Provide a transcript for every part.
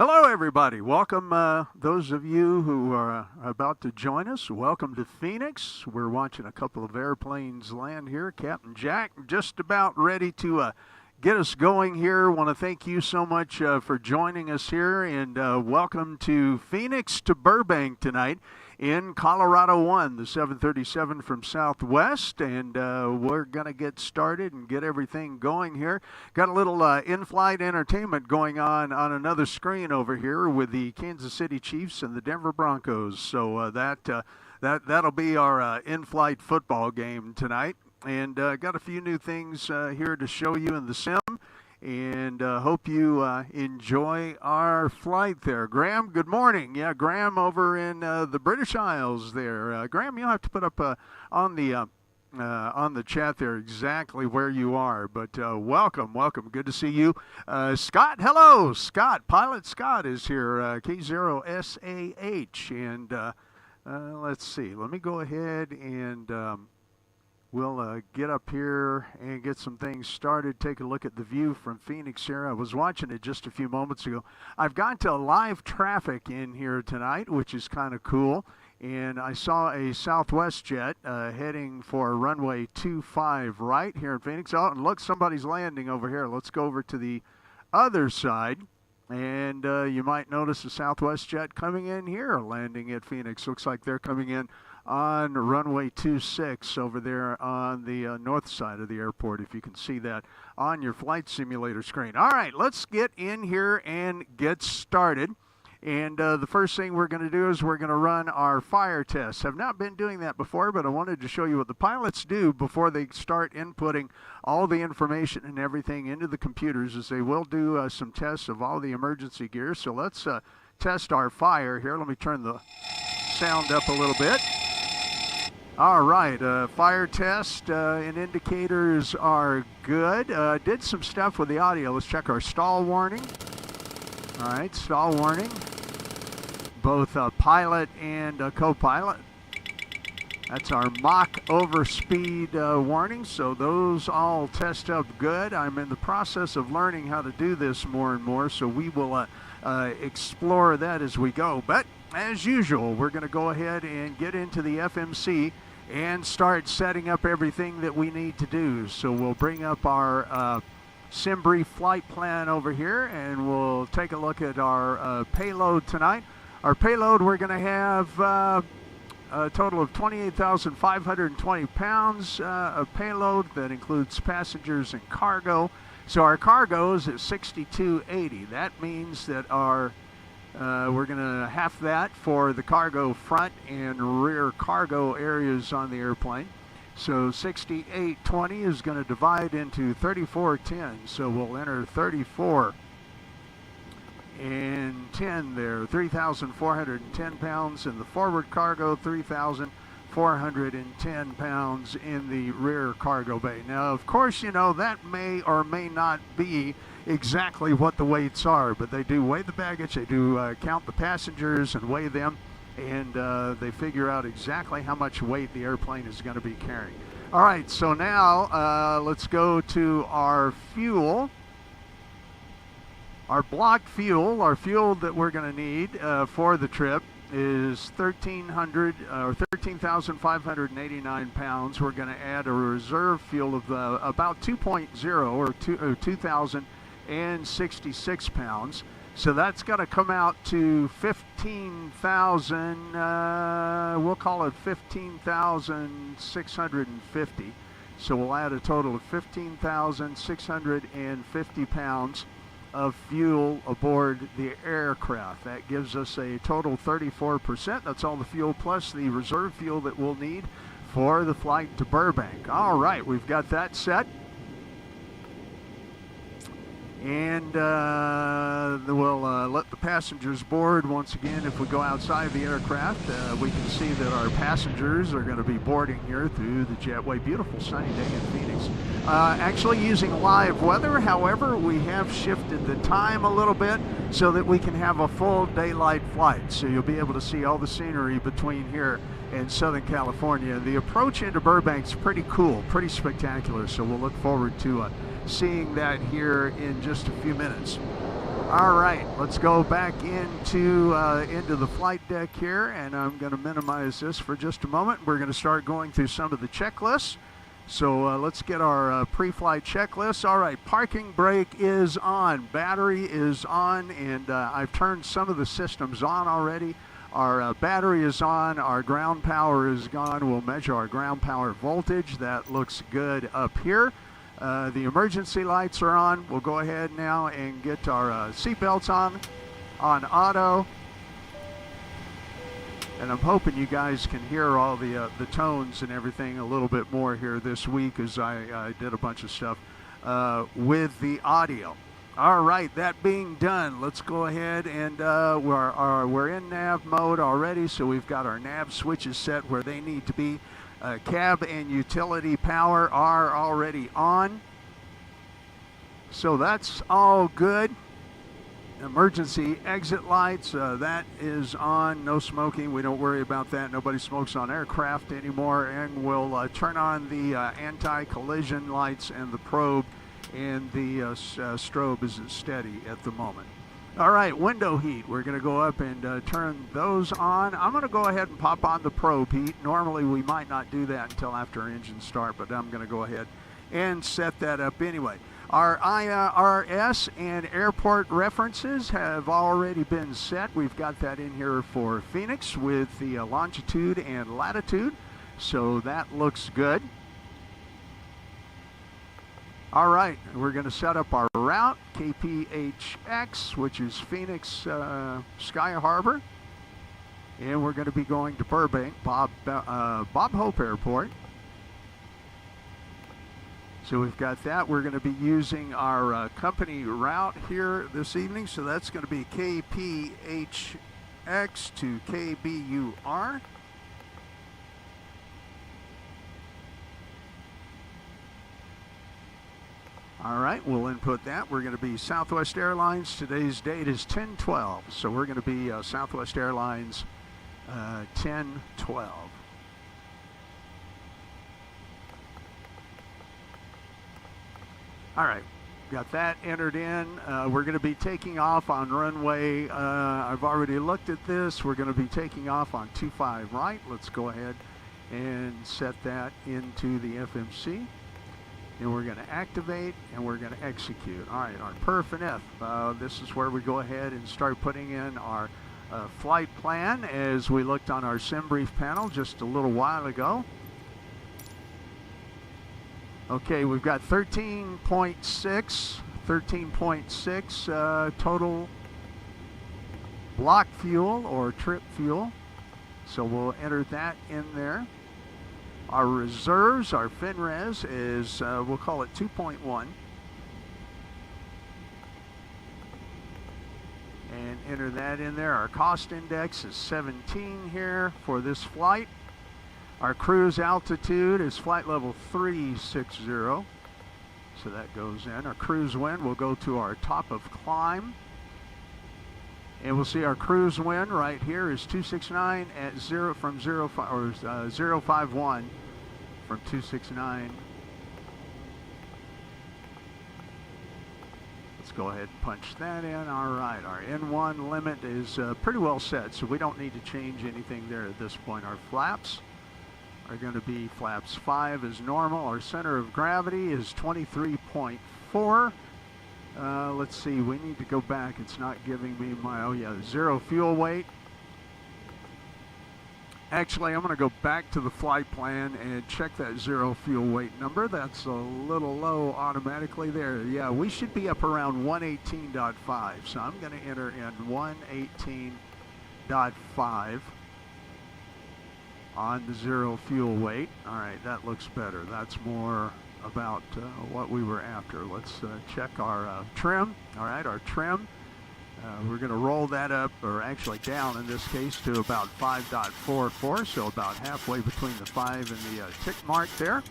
Hello, everybody. Welcome, those of you who are about to join us. Welcome to Phoenix. We're watching a couple of airplanes land here. Captain Jack just about ready to get us going here. Want to thank you so much for joining us here, and welcome to Phoenix to Burbank tonight in Colorado 1, the 737 from Southwest, and we're going to get started and get everything going here. Got a little in-flight entertainment going on another screen over here with the Kansas City Chiefs and the Denver Broncos, so that'll be our in-flight football game tonight. And got a few new things here to show you in the sim, and hope you enjoy our flight there. Graham, good morning. Yeah, Graham over in the British Isles there. Graham, you'll have to put up on the chat there exactly where you are. But welcome. Good to see you. Scott, hello. Scott, Pilot Scott is here, K0SAH. And let's see. Let me go ahead and... we'll get up here and get some things started. Take a look at the view from Phoenix here. I was watching it just a few moments ago. I've got live traffic in here tonight, which is kind of cool. And I saw a Southwest jet heading for runway 25 right here in Phoenix. Oh, and look, somebody's landing over here. Let's go over to the other side. And you might notice a Southwest jet coming in here, landing at Phoenix. Looks like they're coming in on runway 26 over there on the north side of the airport, if you can see that on your flight simulator screen. All right, let's get in here and get started. And the first thing we're going to do is we're going to run our fire tests. I've not been doing that before, but I wanted to show you what the pilots do before they start inputting all the information and everything into the computers, as they will do some tests of all the emergency gear. So let's test our fire here. Let me turn the sound up a little bit. All right, fire test and indicators are good. Did some stuff with the audio. Let's check our stall warning. All right, stall warning. Both pilot and co-pilot. That's our Mach overspeed warning, so those all test up good. I'm in the process of learning how to do this more and more, so we will explore that as we go. But as usual, we're going to go ahead and get into the FMC and start setting up everything that we need to do. So we'll bring up our SimBrief flight plan over here, and we'll take a look at our payload tonight. Our payload, we're going to have a total of 28,520 pounds of payload. That includes passengers and cargo. So our cargo is at 6,280. That means that our we're going to half that for the cargo front and rear cargo areas on the airplane. So 6820 is going to divide into 3410. So we'll enter 34 and 10 there. 3,410 pounds in the forward cargo, 3,410 pounds in the rear cargo bay. Now, of course, you know, that may or may not be exactly what the weights are, but they do weigh the baggage, they do count the passengers and weigh them, and they figure out exactly how much weight the airplane is going to be carrying. All right, so now let's go to our fuel. Our block fuel, our fuel that we're going to need for the trip is 13,589 pounds. We're going to add a reserve fuel of about 2.0 or 2,066 pounds. So that's going to come out to 15,000, we'll call it 15,650. So we'll add a total of 15,650 pounds of fuel aboard the aircraft. That gives us a total 34%. That's all the fuel plus the reserve fuel that we'll need for the flight to Burbank. All right, we've got that set. And we'll let the passengers board once again. If we go outside the aircraft, we can see that our passengers are going to be boarding here through the jetway. Beautiful sunny day in Phoenix. Actually using live weather, however, we have shifted the time a little bit so that we can have a full daylight flight. So you'll be able to see all the scenery between here and Southern California. The approach into Burbank's pretty cool, pretty spectacular. So we'll look forward to seeing that here in just a few minutes. All right, let's go back into the flight deck here, and I'm going to minimize this for just a moment. We're going to start going through some of the checklists. So let's get our pre-flight checklist. All right, parking brake is on, battery is on, and I've turned some of the systems on already. Our battery is on, our ground power is gone. We'll measure our ground power voltage. That looks good up here. The emergency lights are on. We'll go ahead now and get our seatbelts on auto. And I'm hoping you guys can hear all the tones and everything a little bit more here this week, as I did a bunch of stuff with the audio. All right, that being done, let's go ahead and we're in nav mode already, so we've got our nav switches set where they need to be. Cab and utility power are already on, so that's all good. Emergency exit lights, that is on. No smoking, we don't worry about that. Nobody smokes on aircraft anymore. And we'll turn on the anti-collision lights and the probe, and the strobe isn't steady at the moment. All right, window heat, we're going to go up and turn those on. I'm going to go ahead and pop on the probe heat. Normally we might not do that until after engine start, but I'm going to go ahead and set that up anyway. Our IRS and airport references have already been set. We've got that in here for Phoenix with the longitude and latitude, so that looks good. All right, we're going to set up our route, KPHX, which is Phoenix SkyHarbor, and we're going to be going to Burbank, Bob Hope Airport. So we've got that. We're going to be using our company route here this evening, so that's going to be KPHX to KBUR. All right, we'll input that. We're going to be Southwest Airlines. Today's date is 10/12, so we're going to be Southwest Airlines 10/12. All right, got that entered in. We're going to be taking off on runway. I've already looked at this. We're going to be taking off on 25 right. Let's go ahead and set that into the FMC. And we're going to activate, and we're going to execute. All right, our perf and F. This is where we go ahead and start putting in our flight plan, as we looked on our sim brief panel just a little while ago. Okay, we've got 13.6 total block fuel or trip fuel. So we'll enter that in there. Our reserves, our FinRes is, we'll call it 2.1. And enter that in there. Our cost index is 17 here for this flight. Our cruise altitude is flight level 360. So that goes in. Our cruise wind will go to our top of climb. And we'll see our cruise wind right here is 269 at 051 from 269. Let's go ahead and punch that in. All right, our N1 limit is pretty well set, so we don't need to change anything there at this point. Our flaps are going to be flaps 5 as normal. Our center of gravity is 23.4. Let's see, we need to go back. It's not giving me my, oh yeah, zero fuel weight. Actually, I'm going to go back to the flight plan and check that zero fuel weight number. That's a little low automatically there. Yeah, we should be up around 118.5. So I'm going to enter in 118.5 on the zero fuel weight. All right, that looks better. That's more about what we were after. Let's check our trim. All right, our trim. We're going to roll that up, or actually down in this case, to about 5.44, so about halfway between the 5 and the tick mark there.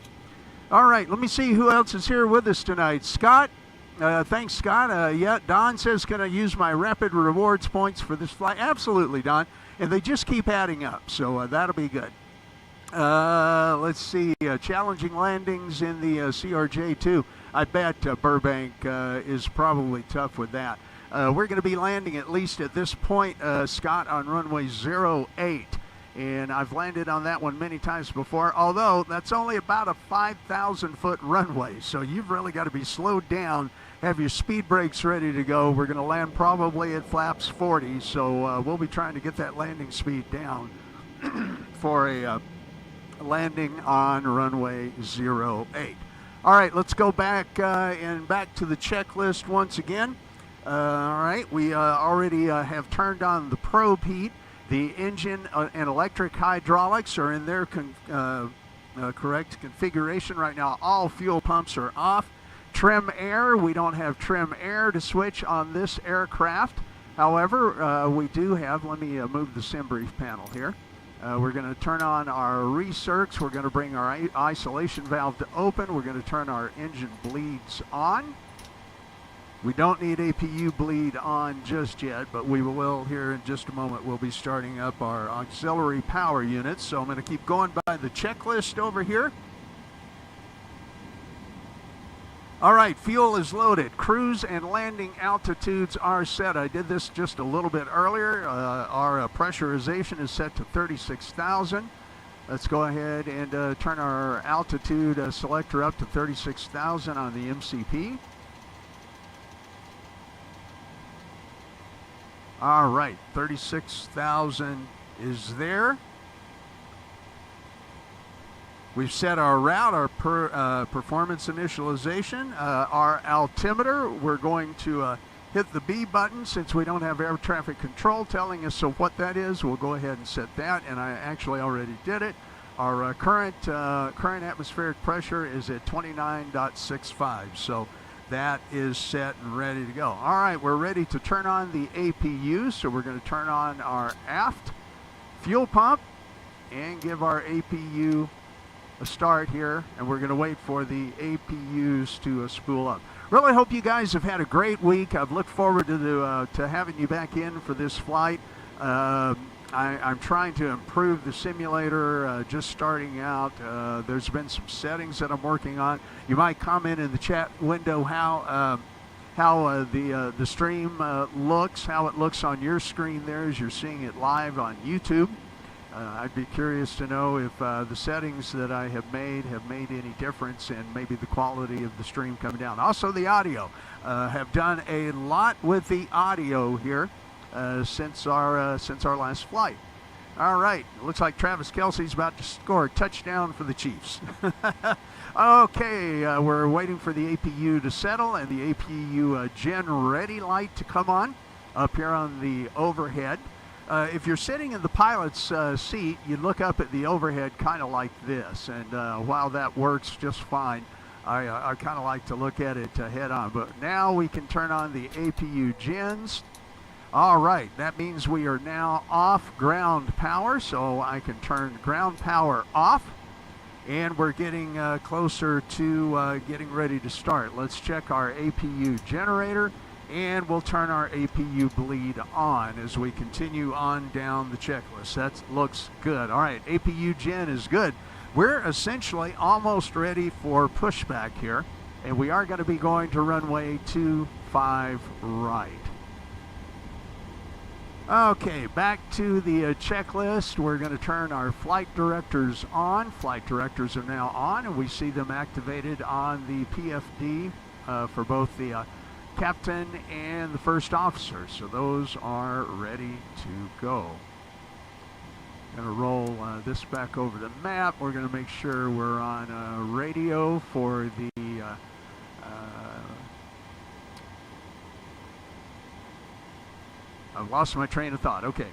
All right, let me see who else is here with us tonight. Scott, thanks, Scott. Yeah, Don says, can I use my rapid rewards points for this flight? Absolutely, Don. And they just keep adding up, so that'll be good. Let's see, challenging landings in the CRJ2. I bet Burbank is probably tough with that. We're going to be landing, at least at this point, Scott, on runway 08. And I've landed on that one many times before, although that's only about a 5,000-foot runway. So you've really got to be slowed down, have your speed brakes ready to go. We're going to land probably at flaps 40, so we'll be trying to get that landing speed down for a landing on runway 08. All right, let's go back back to the checklist once again. All right, we already have turned on the probe heat. The engine and electric hydraulics are in their correct configuration right now. All fuel pumps are off. Trim air, we don't have trim air to switch on this aircraft. However, we do have, let me move the sim brief panel here. We're going to turn on our recircs. We're going to bring our isolation valve to open. We're going to turn our engine bleeds on. We don't need APU bleed on just yet, but we will here in just a moment. We'll be starting up our auxiliary power units. So I'm going to keep going by the checklist over here. All right, fuel is loaded. Cruise and landing altitudes are set. I did this just a little bit earlier. Our pressurization is set to 36,000. Let's go ahead and turn our altitude selector up to 36,000 on the MCP. All right, 36,000 is there. We've set our route, our performance initialization, our altimeter. We're going to hit the B button since we don't have air traffic control telling us what that is. We'll go ahead and set that, and I actually already did it. Our current atmospheric pressure is at 29.65, so that is set and ready to go. All right, we're ready to turn on the APU, so we're going to turn on our aft fuel pump and give our APU a start here, and we're going to wait for the APUs to spool up. Really hope you guys have had a great week. I've looked forward to having you back in for this flight. I'm trying to improve the simulator, just starting out. There's been some settings that I'm working on. You might comment in the chat window how the stream looks, how it looks on your screen there as you're seeing it live on YouTube. I'd be curious to know if the settings that I have made any difference in maybe the quality of the stream coming down. Also the audio. Have done a lot with the audio here since our last flight. All right, it looks like Travis Kelce's about to score a touchdown for the Chiefs. Okay, we're waiting for the APU to settle and the APU gen ready light to come on up here on the overhead. If you're sitting in the pilot's seat, you look up at the overhead kind of like this, and while that works just fine, I kind of like to look at it head on. But now we can turn on the APU gens. All right, that means we are now off ground power, so I can turn ground power off, and we're getting closer to getting ready to start. Let's check our APU generator, and we'll turn our APU bleed on as we continue on down the checklist. That looks good. All right, APU gen is good. We're essentially almost ready for pushback here, and we are going to be going to runway 25 right. Okay, back to the checklist. We're going to turn our flight directors on. Flight directors are now on, and we see them activated on the PFD for both the captain and the first officer. So those are ready to go. Going to roll this back over the map. We're going to make sure we're on radio for the I've lost my train of thought. Okay,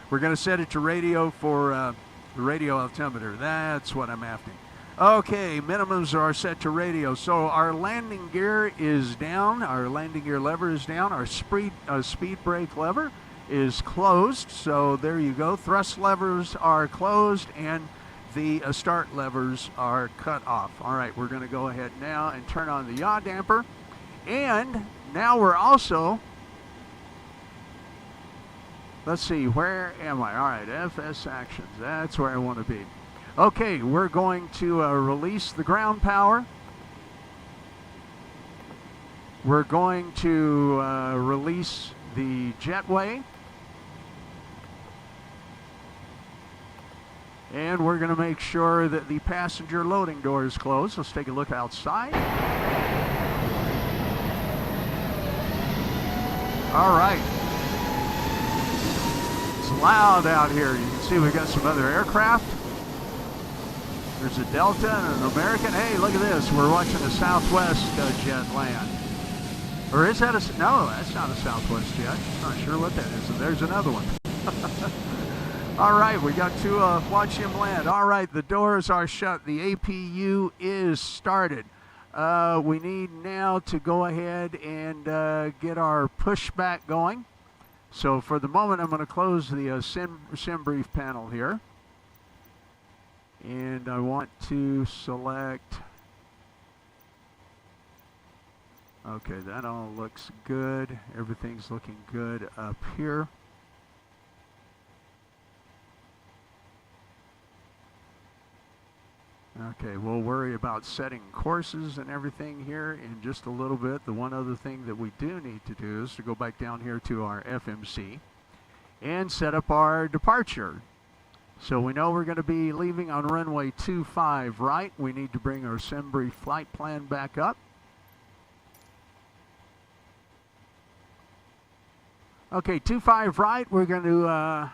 we're going to set it to radio for the radio altimeter. That's what I'm after. Okay, minimums are set to radio. So our landing gear is down. Our landing gear lever is down. Our speed brake lever is closed. So there you go. Thrust levers are closed, and the start levers are cut off. All right, we're going to go ahead now and turn on the yaw damper. And now we're also... Let's see, where am I? All right, FS actions. That's where I want to be. Okay, we're going to release the ground power. we're going to release the jetway. And we're going to make sure that the passenger loading door is closed. Let's take a look outside. All right. It's loud out here. You can see we've got some other aircraft. There's a Delta and an American. Hey, look at this. We're watching a Southwest jet land. Or is that a... No, that's not a Southwest jet. Not sure what that is. And there's another one. All right, we got to watch him land. All right, the doors are shut. The APU is started. We need now to go ahead and get our pushback going. So for the moment, I'm going to close the sim brief panel here. And I want to select... Okay, that all looks good. Everything's looking good up here. Okay, we'll worry about setting courses and everything here in just a little bit. The one other thing that we do need to do is to go back down here to our FMC and set up our departure. So we know we're going to be leaving on runway 25 right. We need to bring our SimBrief flight plan back up. Okay, 25 right, we're going to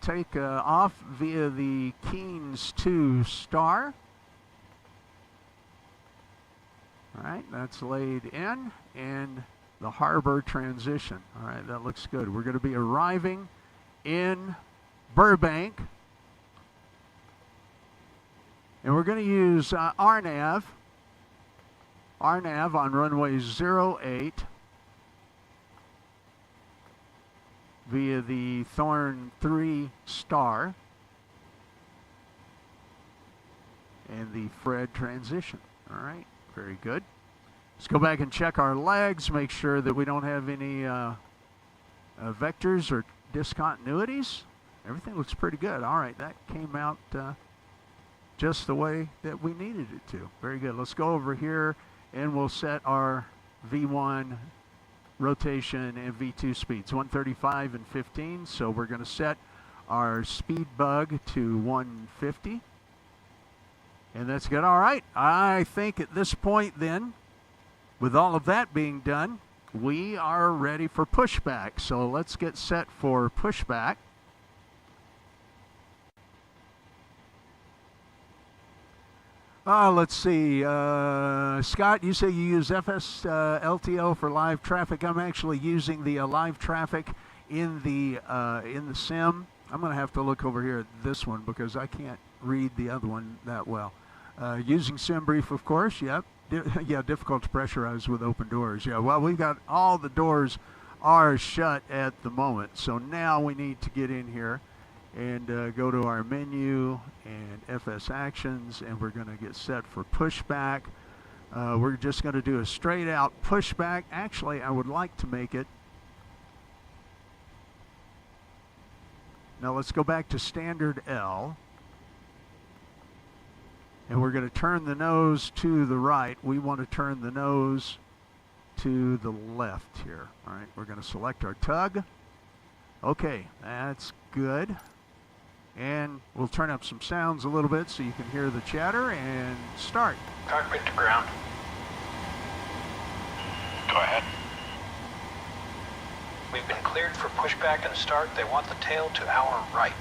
take off via the Keynes 2 star. All right, that's laid in, and the harbor transition. All right, that looks good. We're going to be arriving in Burbank, and we're going to use RNAV on runway 08 via the Thorn 3 star and the Fred transition. All right. Very good. Let's go back and check our legs, make sure that we don't have any vectors or discontinuities. Everything looks pretty good. All right, that came out just the way that we needed it to. Very good. Let's go over here and we'll set our V1 rotation and V2 speeds, 135 and 15. So we're going to set our speed bug to 150. And that's good. All right. I think at this point then, with all of that being done, we are ready for pushback. So let's get set for pushback. Let's see. Scott, you say you use FS LTO for live traffic. I'm actually using the live traffic in the sim. I'm going to have to look over here at this one because I can't read the other one that well. Using SimBrief, of course, yep. Yeah, difficult to pressurize with open doors. Yeah, well, we've got all the doors are shut at the moment. So now we need to get in here and go to our menu and FS Actions, and we're going to get set for pushback. We're just going to do a straight out pushback. Actually, I would like to make it. Now let's go back to standard L. And we're going to turn the nose to the right. We want to turn the nose to the left here. All right, we're going to select our tug. Okay, that's good. And we'll turn up some sounds a little bit so you can hear the chatter and start. Cockpit to ground. Go ahead. We've been cleared for pushback and start. They want the tail to our right.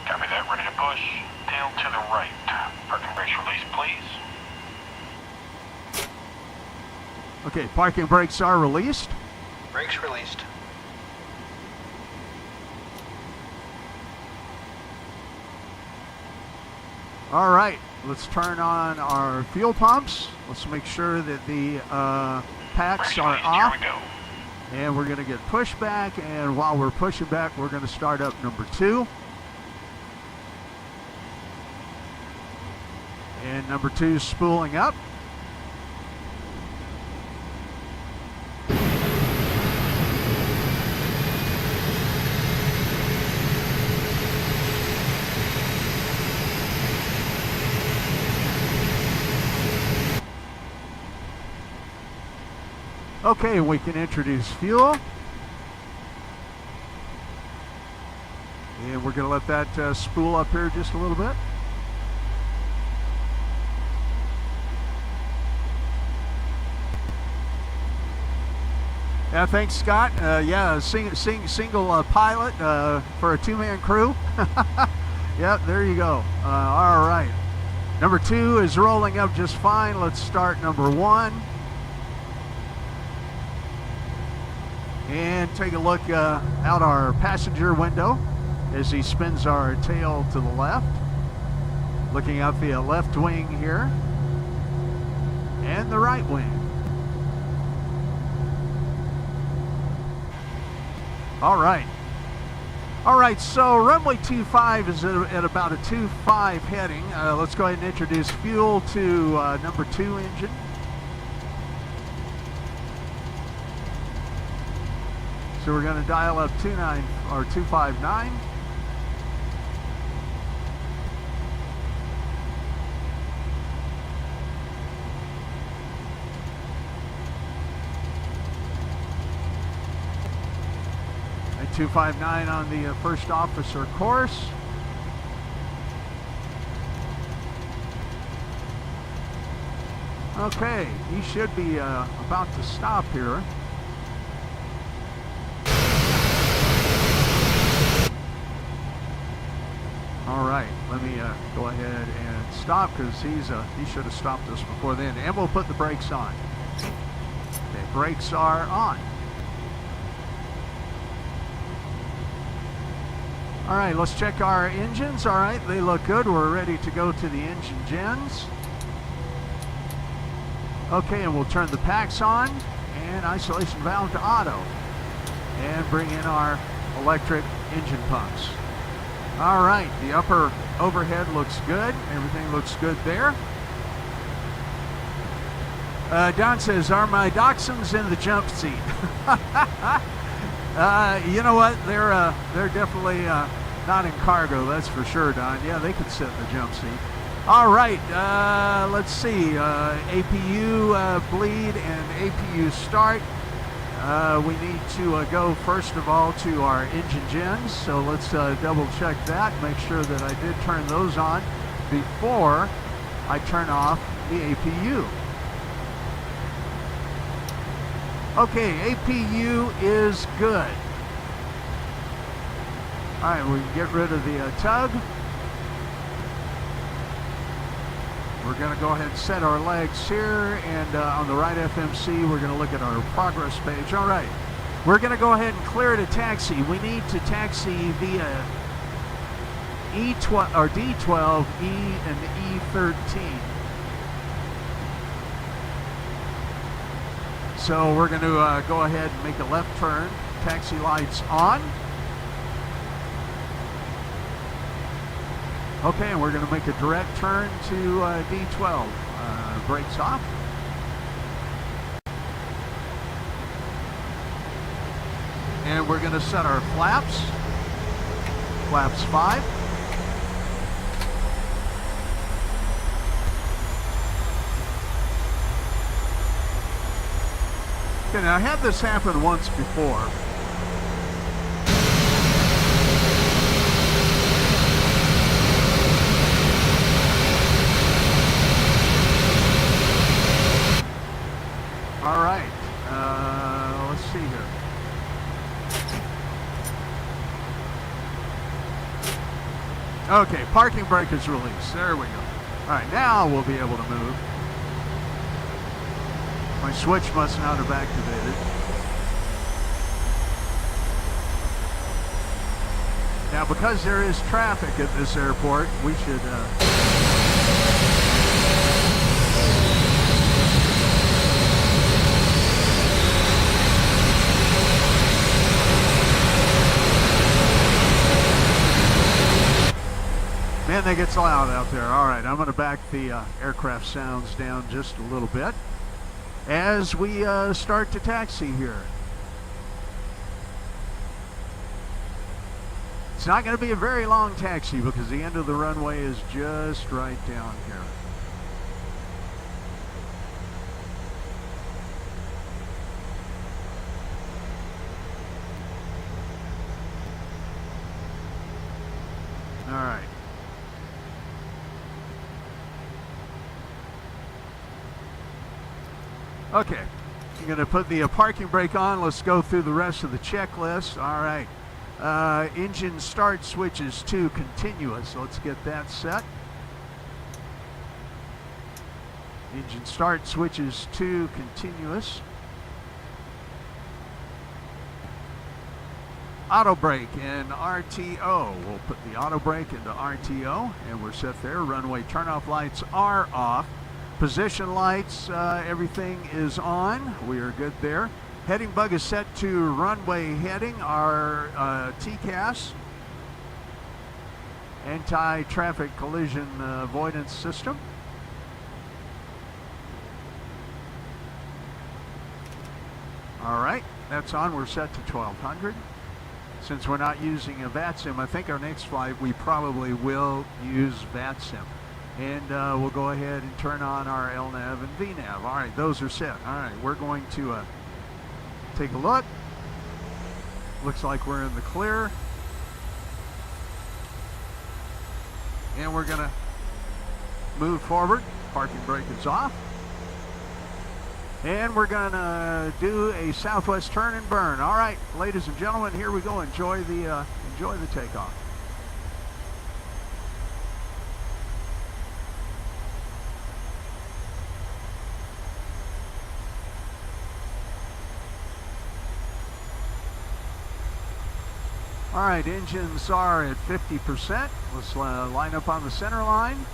Copy that, ready to push. Tail to the right. Parking brakes released, please. Okay, parking brakes are released. Brakes released. All right, let's turn on our fuel pumps. Let's make sure that the packs are off. Here we go. And we're going to get pushback, and while we're pushing back, we're going to start up number 2. And number 2 is spooling up. Okay, we can introduce fuel. And we're going to let that spool up here just a little bit. Yeah, thanks, Scott. Yeah, single pilot for a two-man crew. Yep, there you go. All right. Number 2 is rolling up just fine. Let's start number 1. And take a look out our passenger window as he spins our tail to the left. Looking out the left wing here. And the right wing. All right. All right, so runway 25 is at about a 2.5 heading. Let's go ahead and introduce fuel to number 2 engine. So we're going to dial up 259. And 259 on the first officer course. Okay, he should be about to stop here. All right, let me go ahead and stop because he should have stopped us before then. And we'll put the brakes on. Okay, brakes are on. All right, let's check our engines. All right, they look good. We're ready to go to the engine gens. Okay, and we'll turn the packs on and isolation valve to auto and bring in our electric engine pumps. All right, the upper overhead looks good. Everything looks good there. Don says, are my dachshunds in the jump seat? You know what? They're definitely not in cargo, that's for sure, Don. Yeah, they could sit in the jump seat. All right, let's see. APU bleed and APU start. We need to go first of all to our engine gens, so let's double check that, make sure that I did turn those on before I turn off the APU. Okay, APU is good. All right, we can get rid of the tug. We're going to go ahead and set our legs here, and on the right FMC, we're going to look at our progress page. All right, we're going to go ahead and clear to taxi. We need to taxi via E12 or D12, E, and E13. So we're going to go ahead and make a left turn. Taxi lights on. Okay, and we're going to make a direct turn to D12. Brakes off. And we're going to set our flaps. Flaps 5. Okay, now I had this happen once before. All right, let's see here. Okay, parking brake is released. There we go. All right, now we'll be able to move. My switch must not have activated. Now, because there is traffic at this airport, we should... Man, that gets loud out there. All right, I'm going to back the aircraft sounds down just a little bit as we start to taxi here. It's not going to be a very long taxi because the end of the runway is just right down here. Okay, I'm going to put the parking brake on. Let's go through the rest of the checklist. All right. Engine start switches to continuous. Let's get that set. Engine start switches to continuous. Auto brake and RTO. We'll put the auto brake into RTO and we're set there. Runway turnoff lights are off. Position lights, everything is on. We are good there. Heading bug is set to runway heading. Our TCAS, anti-traffic collision avoidance system. All right, that's on. We're set to 1200. Since we're not using a VATSIM, I think our next flight we probably will use VATSIM. And we'll go ahead and turn on our LNAV and VNAV. All right, those are set. All right, we're going to take a look. Looks like we're in the clear. And we're going to move forward. Parking brake is off. And we're going to do a southwest turn and burn. All right, ladies and gentlemen, here we go. Enjoy the takeoff. All right, engines are at 50%. Let's line up on the center line.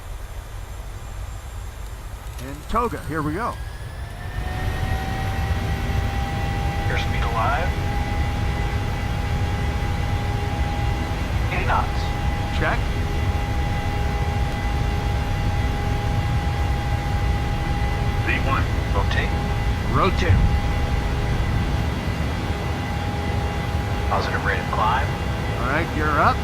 And toga, here we go. Airspeed alive. 80 knots. Check. V1. Rotate. Rotate. Positive rate of climb. All right, gear up.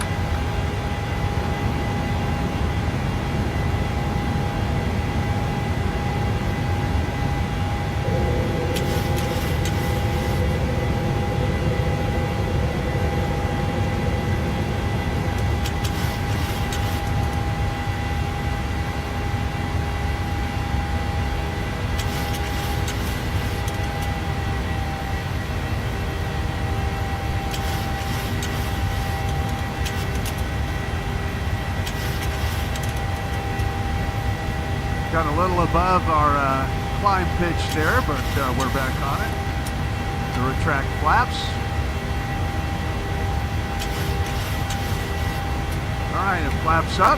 Got a little above our climb pitch there, but we're back on it. To retract flaps. All right, it flaps up.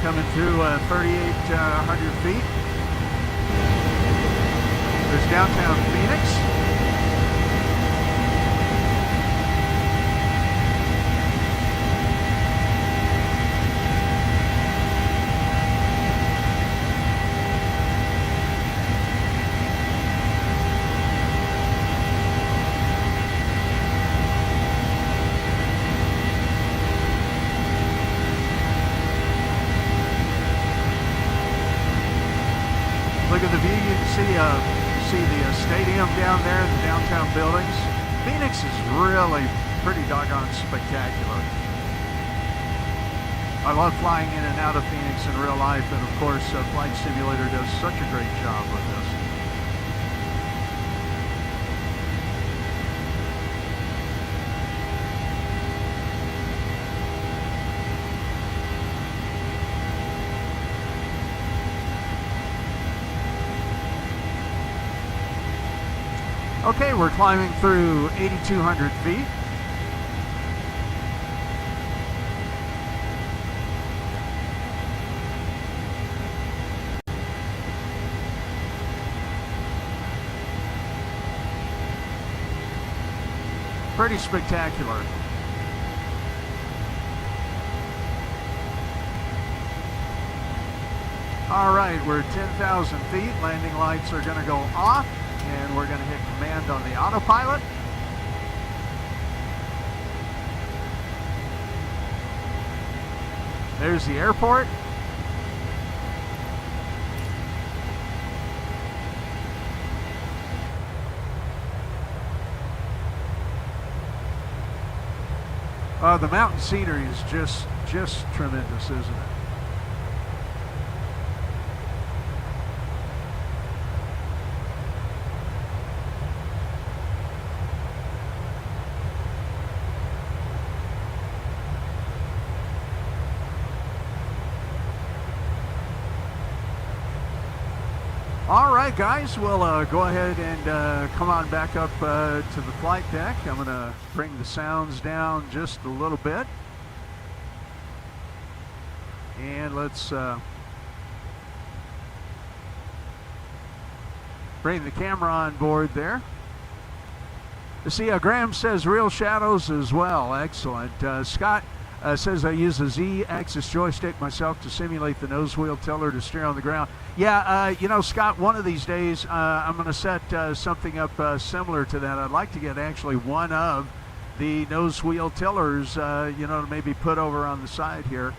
Coming through 3,800 feet. There's downtown Phoenix. Look at the view. You can see the stadium down there, the downtown buildings. Phoenix is really pretty doggone spectacular. I love flying in and out of Phoenix in real life, and of course, Flight Simulator does such a great job with this. Okay, we're climbing through 8,200 feet. Pretty spectacular. All right, we're 10,000 feet. Landing lights are going to go off. And we're going to hit command on the autopilot. There's the airport. The mountain scenery is just tremendous, isn't it? All right, guys, we'll go ahead and come on back up to the flight deck. I'm going to bring the sounds down just a little bit. And let's bring the camera on board there. You see, Graham says real shadows as well. Excellent. Scott says I use a Z-axis joystick myself to simulate the nose wheel tiller to steer on the ground. Yeah, you know, Scott, one of these days I'm going to set something up similar to that. I'd like to get actually one of the nose wheel tillers, you know, to maybe put over on the side here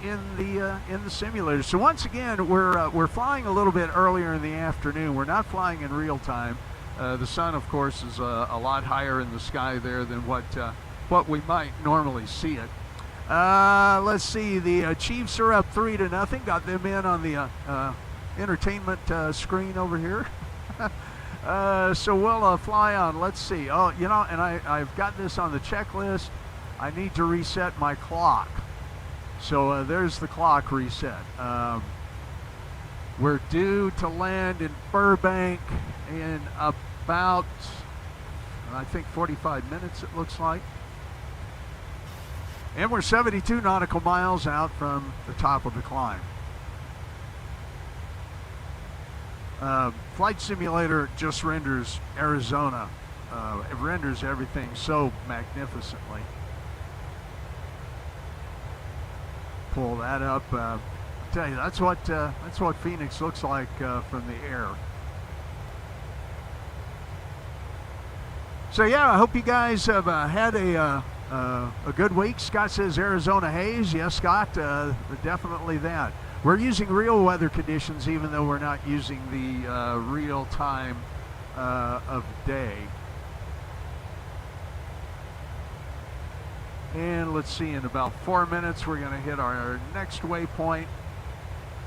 in the simulator. So once again, we're flying a little bit earlier in the afternoon. We're not flying in real time. The sun, of course, is a lot higher in the sky there than what we might normally see it. Let's see, the Chiefs are up 3-0. Got them in on the entertainment screen over here. So we'll fly on. Let's see. Oh, you know, and I've got this on the checklist. I need to reset my clock. So there's the clock reset. We're due to land in Burbank in about, I think, 45 minutes, it looks like. And we're 72 nautical miles out from the top of the climb. Flight Simulator just renders Arizona. It renders everything so magnificently. Pull that up. I tell you, that's what Phoenix looks like from the air. So yeah, I hope you guys have had a good week. Scott says Arizona haze. Yes, Scott, definitely that. We're using real weather conditions, even though we're not using the real time of day. And let's see, in about 4 minutes, we're going to hit our next waypoint.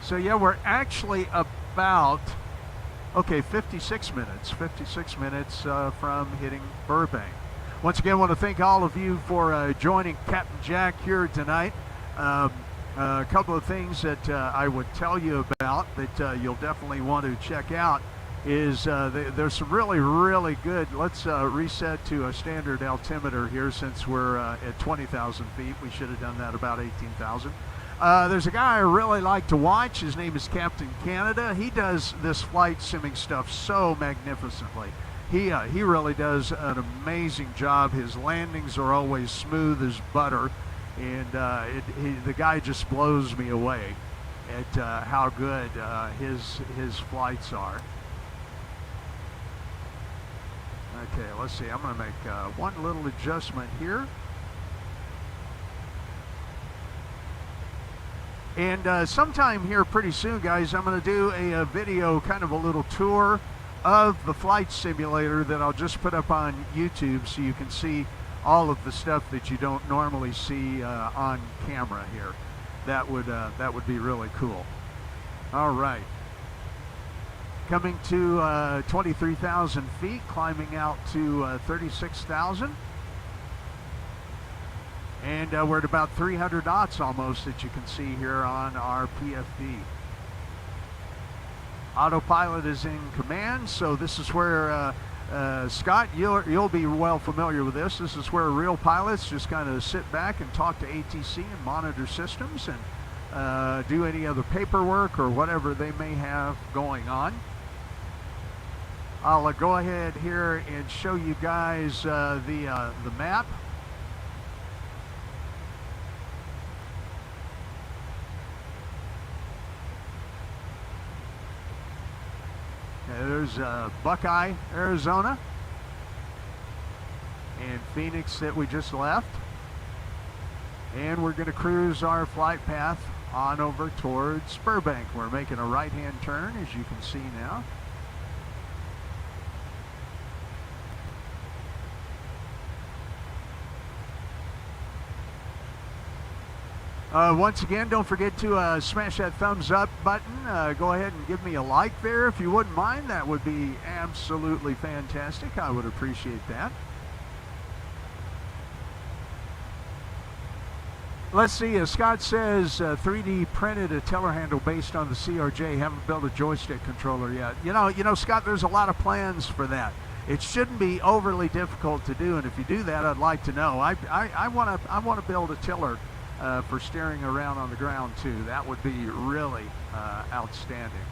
So yeah, we're actually about, okay, 56 minutes from hitting Burbank. Once again, I want to thank all of you for joining Captain Jack here tonight. A couple of things that I would tell you about that you'll definitely want to check out is there's some really good, let's reset to a standard altimeter here since we're at 20,000 feet. We should have done that about 18,000. There's a guy I really like to watch. His name is Captain Canada. He does this flight simming stuff so magnificently. He really does an amazing job. His landings are always smooth as butter, and the guy just blows me away at how good his flights are. Okay, let's see. I'm going to make one little adjustment here. And sometime here pretty soon, guys, I'm going to do a video, kind of a little tour of the flight simulator that I'll just put up on YouTube so you can see all of the stuff that you don't normally see on camera here. That would be really cool. All right. Coming to 23,000 feet, climbing out to 36,000. And we're at about 300 knots almost that you can see here on our PFD. Autopilot is in command, so this is where, Scott, you'll be well familiar with this. This is where real pilots just kind of sit back and talk to ATC and monitor systems and do any other paperwork or whatever they may have going on. I'll go ahead here and show you guys the map. There's Buckeye, Arizona, and Phoenix that we just left. And we're going to cruise our flight path on over towards Burbank. We're making a right-hand turn, as you can see now. Once again, don't forget to smash that thumbs up button. Go ahead and give me a like there if you wouldn't mind. That would be absolutely fantastic. I would appreciate that. Let's see, Scott says 3D printed a tiller handle based on the CRJ. Haven't built a joystick controller yet. You know, Scott, there's a lot of plans for that. It shouldn't be overly difficult to do, and if you do that, I'd like to know. I want to build a tiller for steering around on the ground too. That would be really outstanding.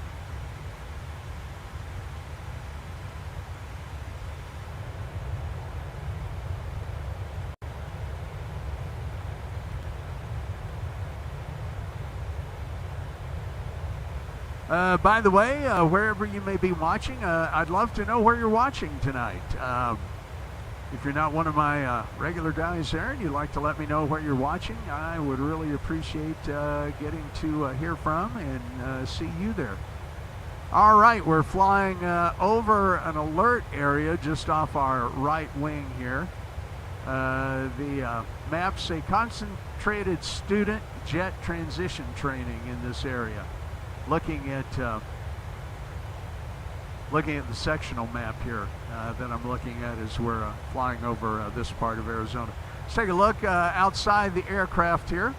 By the way, wherever you may be watching, I'd love to know where you're watching tonight. If you're not one of my regular guys there and you'd like to let me know where you're watching, I would really appreciate getting to hear from and see you there. All right, we're flying over an alert area just off our right wing here. The maps say concentrated student jet transition training in this area. Looking at the sectional map here that I'm looking at as we're flying over this part of Arizona. Let's take a look outside the aircraft here.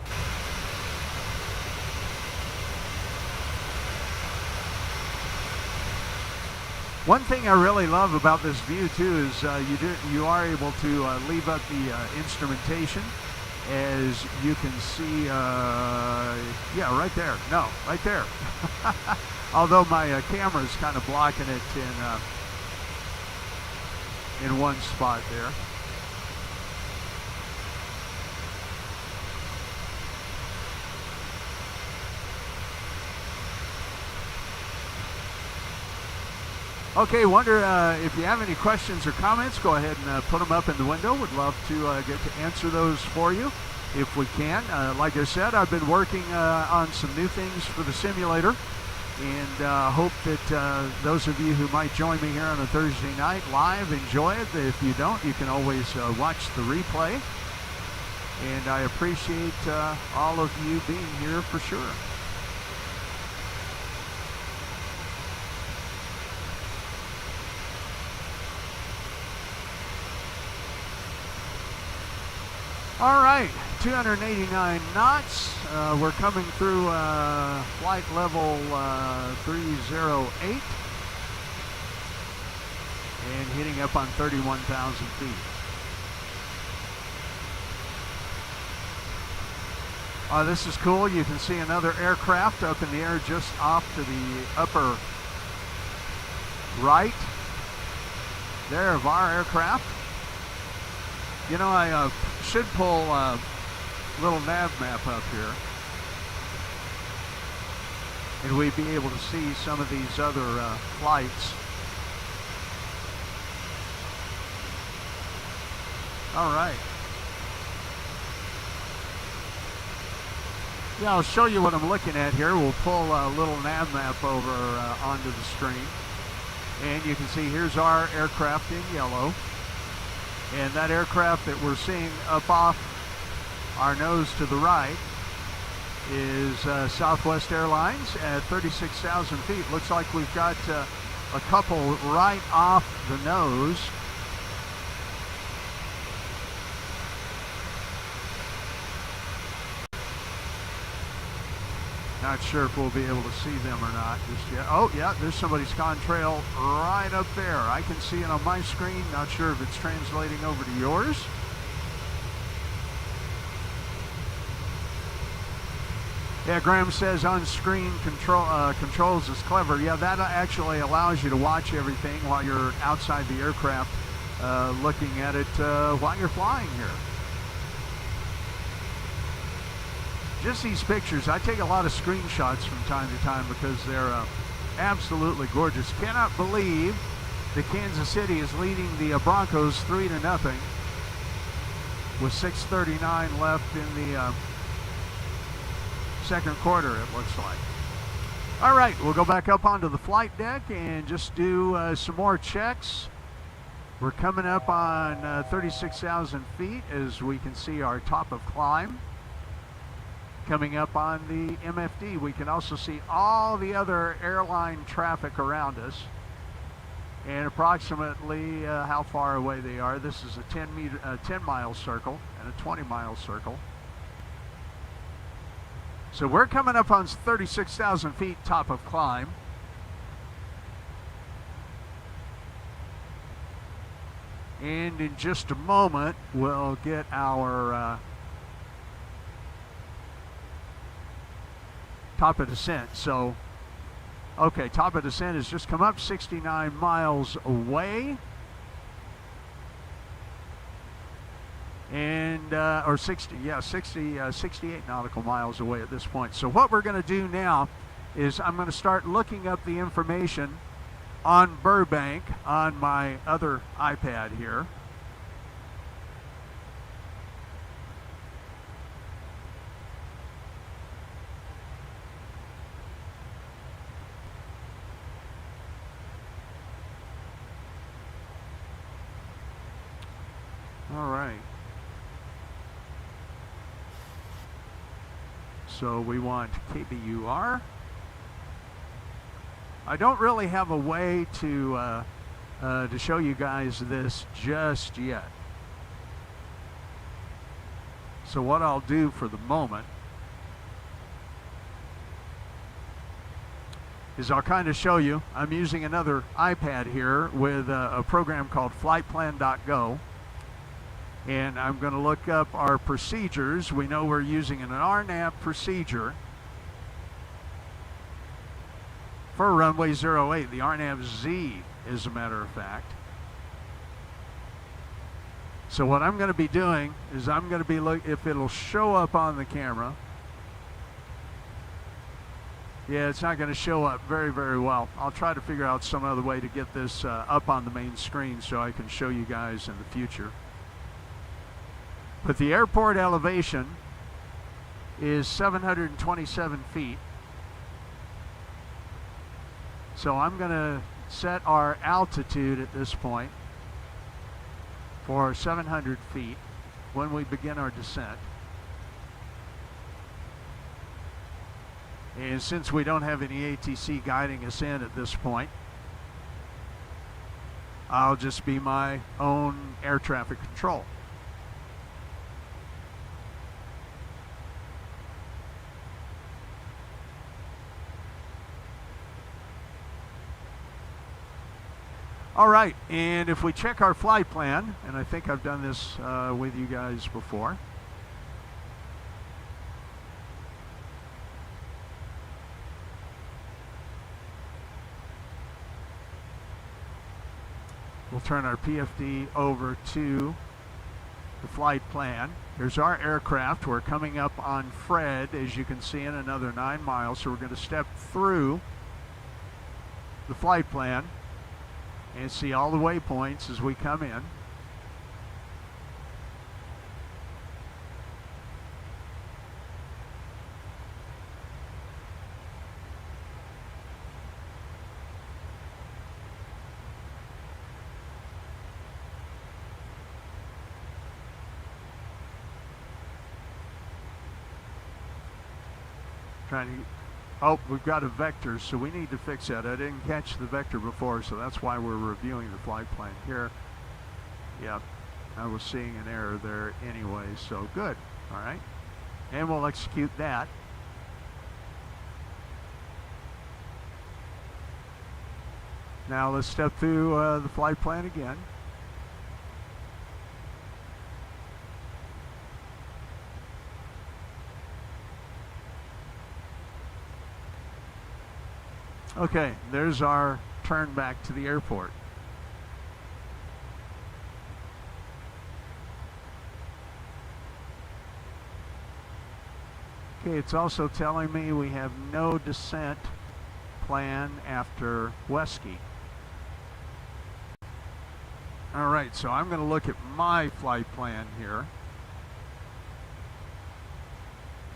One thing I really love about this view too is you are able to leave up the instrumentation. As you can see, yeah, right there. No, right there. Although my camera is kind of blocking it in one spot there. Okay, wonder if you have any questions or comments, go ahead and put them up in the window. Would love to get to answer those for you if we can. Like I said, I've been working on some new things for the simulator, and hope that those of you who might join me here on a Thursday night live enjoy it. If you don't, you can always watch the replay, and I appreciate all of you being here for sure. All right, 289 knots. We're coming through flight level 308 and hitting up on 31,000 feet. This is cool. You can see another aircraft up in the air just off to the upper right there of our aircraft. You know, I should pull a little nav map up here, and we'd be able to see some of these other flights. All right. Yeah, I'll show you what I'm looking at here. We'll pull a little nav map over onto the screen, and you can see here's our aircraft in yellow. And that aircraft that we're seeing up off our nose to the right is Southwest Airlines at 36,000 feet. Looks like we've got a couple right off the nose. Not sure if we'll be able to see them or not just yet. Oh, yeah, there's somebody's contrail right up there. I can see it on my screen. Not sure if it's translating over to yours. Yeah, Graham says on-screen controls is clever. Yeah, that actually allows you to watch everything while you're outside the aircraft, looking at it while you're flying here. Just these pictures, I take a lot of screenshots from time to time because they're absolutely gorgeous. Cannot believe that Kansas City is leading the Broncos 3-0 with 6:39 left in the second quarter, it looks like. All right, we'll go back up onto the flight deck and just do some more checks. We're coming up on 36,000 feet as we can see our top of climb. Coming up on the MFD, we can also see all the other airline traffic around us and approximately how far away they are. This is a 10-mile circle and a 20-mile circle. So we're coming up on 36,000 feet top of climb. And in just a moment, we'll get our top of descent. So, okay, top of descent has just come up, 69 miles away. And, or 68 nautical miles away at this point. So what we're going to do now is I'm going to start looking up the information on Burbank on my other iPad here. All right. So we want KBUR. I don't really have a way to show you guys this just yet. So what I'll do for the moment is I'll kind of show you. I'm using another iPad here with a program called flightplan.go. And I'm going to look up our procedures. We know we're using an RNAV procedure for runway 08, the RNAV-Z, as a matter of fact. So what I'm going to be doing is I'm going to be if it'll show up on the camera. Yeah, it's not going to show up very, very well. I'll try to figure out some other way to get this up on the main screen so I can show you guys in the future. But the airport elevation is 727 feet. So I'm going to set our altitude at this point for 700 feet when we begin our descent. And since we don't have any ATC guiding us in at this point, I'll just be my own air traffic control. All right, and if we check our flight plan, and I think I've done this with you guys before. We'll turn our PFD over to the flight plan. Here's our aircraft. We're coming up on Fred, as you can see, in another 9 miles. So we're going to step through the flight plan and see all the waypoints as we come in. Oh, we've got a vector, so we need to fix that. I didn't catch the vector before, so that's why we're reviewing the flight plan here. Yep, I was seeing an error there anyway, so good. All right, and we'll execute that. Now let's step through the flight plan again. Okay, there's our turn back to the airport. Okay, it's also telling me we have no descent plan after Wesky. All right, so I'm going to look at my flight plan here.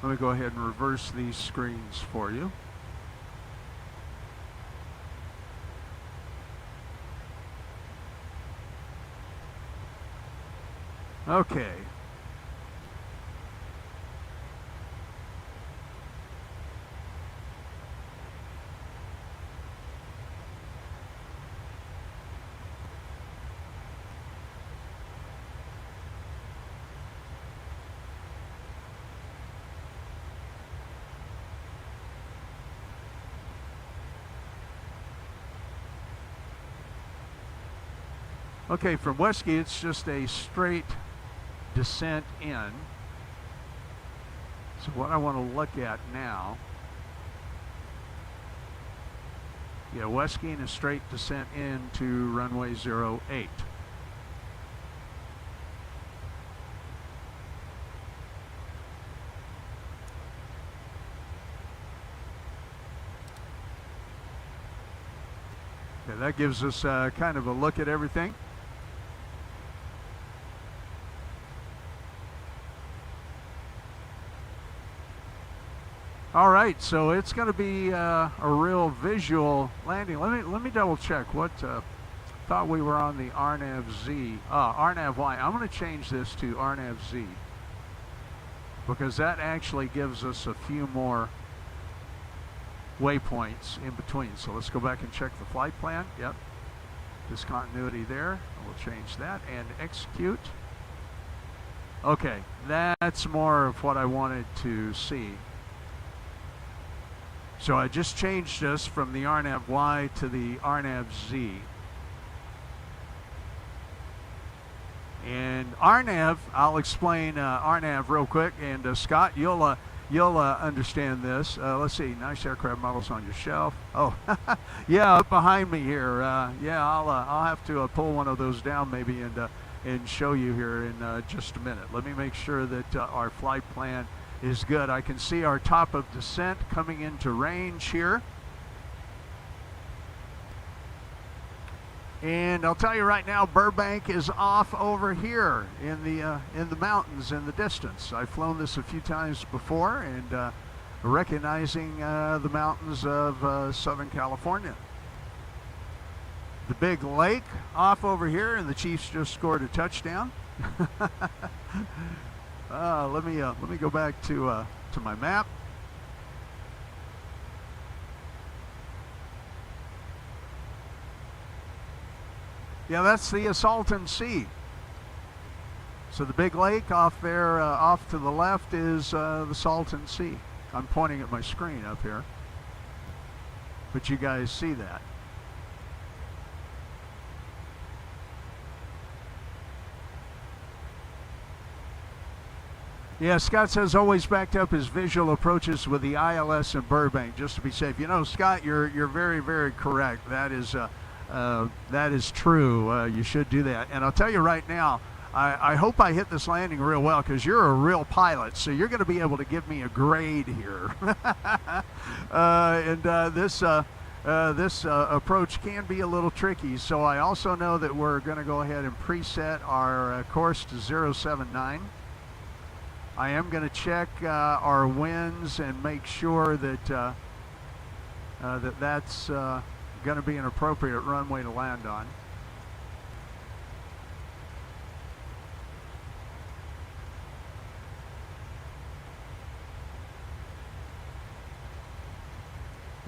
Let me go ahead and reverse these screens for you. Okay. Okay, from Westgate, it's just a straight descent in. So what I want to look at now, yeah, Westgate is straight descent into runway 08. Okay, that gives us kind of a look at everything. All right, so it's going to be a real visual landing. Let me double check. What thought we were on the RNAV-Z, RNAV-Y. I'm going to change this to RNAV-Z because that actually gives us a few more waypoints in between. So let's go back and check the flight plan. Yep, discontinuity there. We'll change that and execute. Okay, that's more of what I wanted to see. So I just changed this from the RNAV-Y to the RNAV-Z. And RNAV, I'll explain RNAV real quick. And Scott, you'll understand this. Let's see, nice aircraft models on your shelf. Oh, yeah, up behind me here. Yeah, I'll have to pull one of those down maybe and show you here in just a minute. Let me make sure that our flight plan is good. I can see our top of descent coming into range here. And I'll tell you right now, Burbank is off over here in the mountains in the distance. I've flown this a few times before, and recognizing the mountains of Southern California. The big lake off over here, and the Chiefs just scored a touchdown. Let me go back to my map. Yeah, that's the Salton Sea. So the big lake off there, off to the left, is the Salton Sea. I'm pointing at my screen up here, but you guys see that. Yeah, Scott says always backed up his visual approaches with the ILS in Burbank just to be safe. You know, Scott, you're very, very correct. That is true. You should do that. And I'll tell you right now, I hope I hit this landing real well because you're a real pilot, so you're going to be able to give me a grade here. This approach can be a little tricky, so I also know that we're going to go ahead and preset our course to 079. I am going to check our winds and make sure that that's going to be an appropriate runway to land on.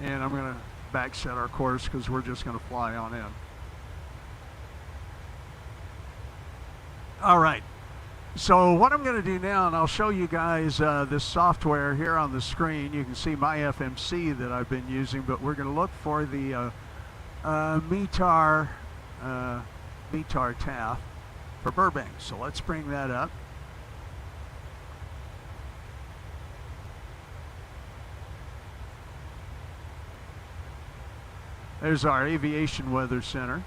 And I'm going to back set our course because we're just going to fly on in. All right. So what I'm going to do now, and I'll show you guys this software here on the screen. You can see my FMC that I've been using, but we're going to look for the METAR TAF for Burbank. So let's bring that up. There's our Aviation Weather Center.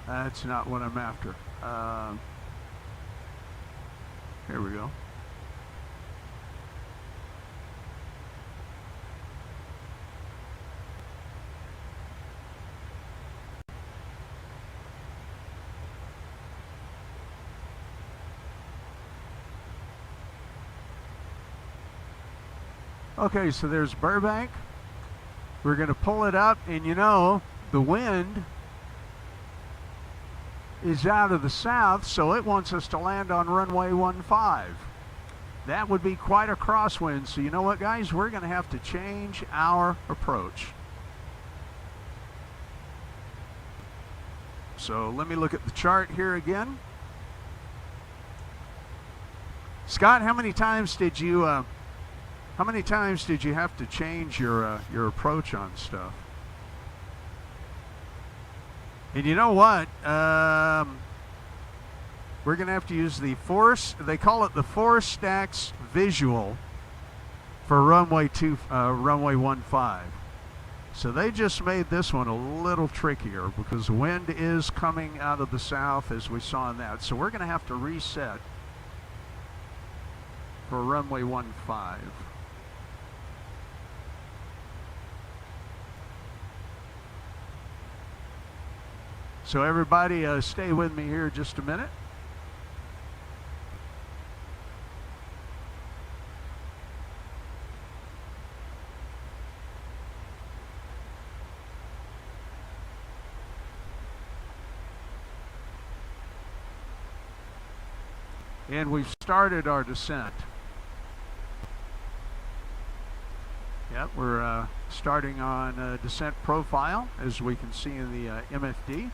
That's not what I'm after. Here we go. Okay, so there's Burbank. We're going to pull it up, and you know, the wind is out of the south, so it wants us to land on runway 15. That would be quite a crosswind, so you know what, guys? We're going to have to change our approach. So let me look at the chart here again. Scott, how many times did you have to change your approach on stuff? And you know what? We're going to have to use the they call it the 4 stacks visual for runway 15. So they just made this one a little trickier because the wind is coming out of the south as we saw in that. So we're going to have to reset for runway 15. So everybody stay with me here just a minute. And we've started our descent. Yep, we're starting on descent profile, as we can see in the MFD.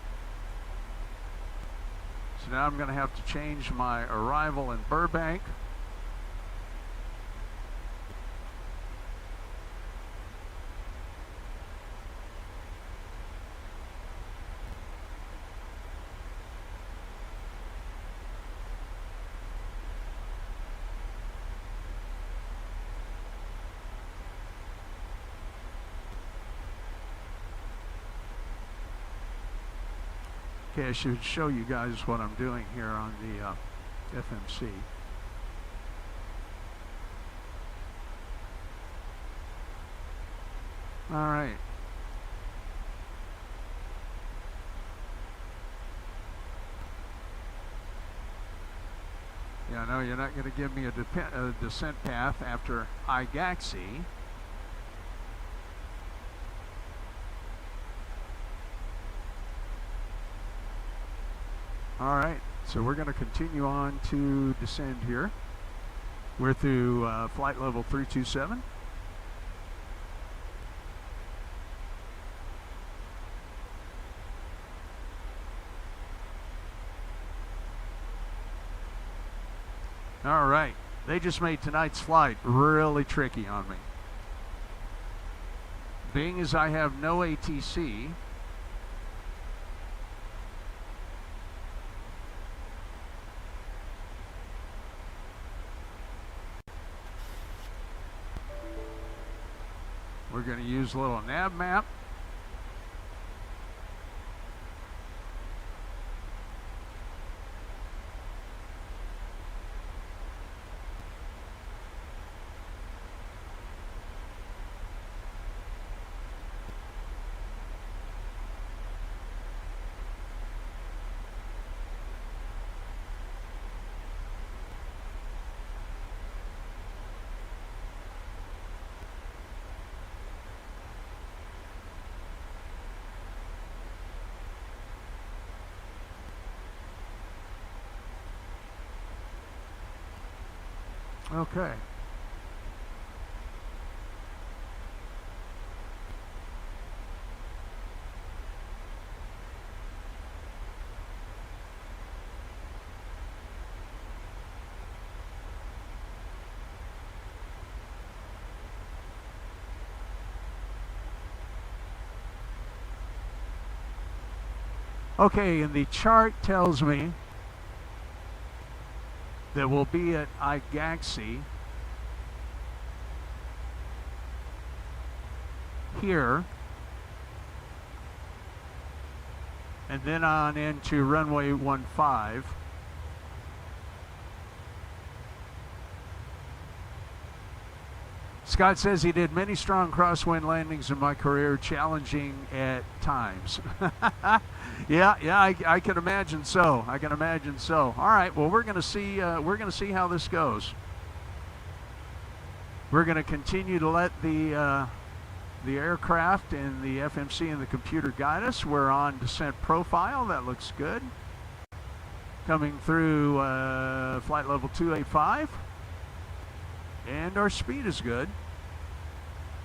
So now I'm going to have to change my arrival in Burbank. Okay, I should show you guys what I'm doing here on the FMC. All right. Yeah, no, you're not going to give me a descent path after IGAXI. All right, so we're going to continue on to descend here. We're through flight level 327. All right, they just made tonight's flight really tricky on me. Being as I have no ATC, we're going to use a little nav map. Okay. Okay, and the chart tells me that we'll be at IGAXI here, and then on into runway 15. Scott says he did many strong crosswind landings in my career, challenging at times. yeah, I can imagine so. I can imagine so. All right, well, we're going to see how this goes. We're going to continue to let the aircraft and the FMC and the computer guide us. We're on descent profile. That looks good. Coming through flight level 285. And our speed is good.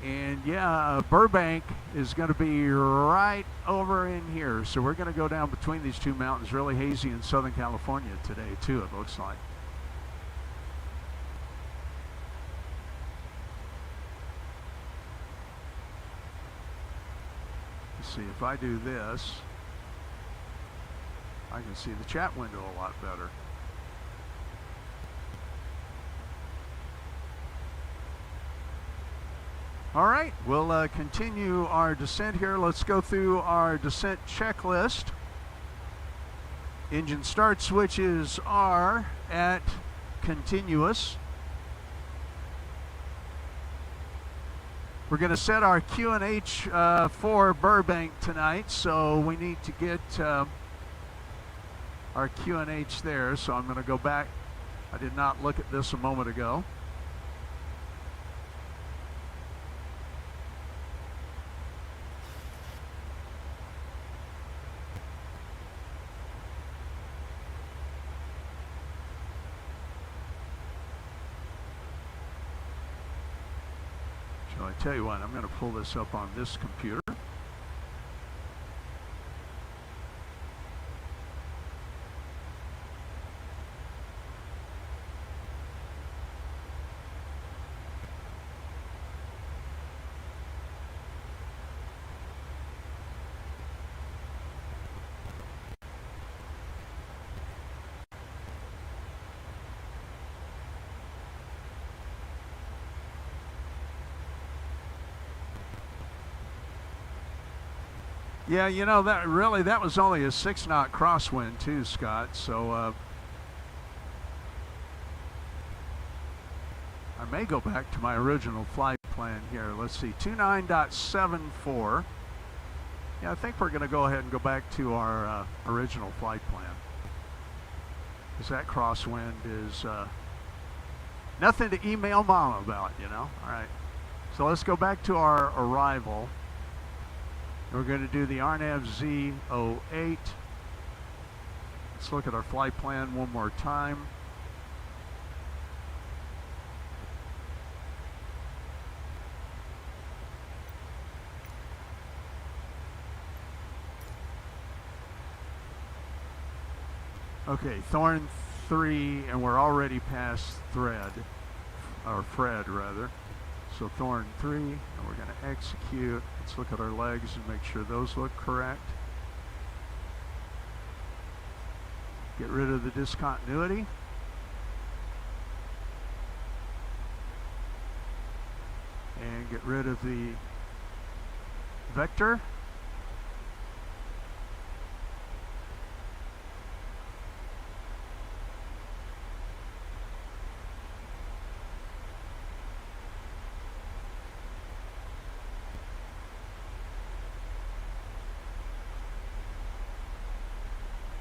And yeah, Burbank is going to be right over in here. So we're going to go down between these two mountains. Really hazy in Southern California today too, it looks like. Let's see if I do this. I can see the chat window a lot better. All right, we'll continue our descent here. Let's go through our descent checklist. Engine start switches are at continuous. We're going to set our QNH for Burbank tonight, so we need to get our QNH there. So I'm going to go back. I did not look at this a moment ago. I tell you what, I'm going to pull this up on this computer. Yeah, you know, that was only a 6-knot crosswind too, Scott. So I may go back to my original flight plan here. Let's see, 29.74. Yeah, I think we're going to go ahead and go back to our original flight plan, because that crosswind is nothing to email Mom about, you know. All right, so let's go back to our arrival. We're going to do the RNAV Z08. Let's look at our flight plan one more time. Okay, Thorn 3, and we're already past Fred rather. So Thorn 3, and we're going to execute. Let's look at our legs and make sure those look correct. Get rid of the discontinuity. And get rid of the vector.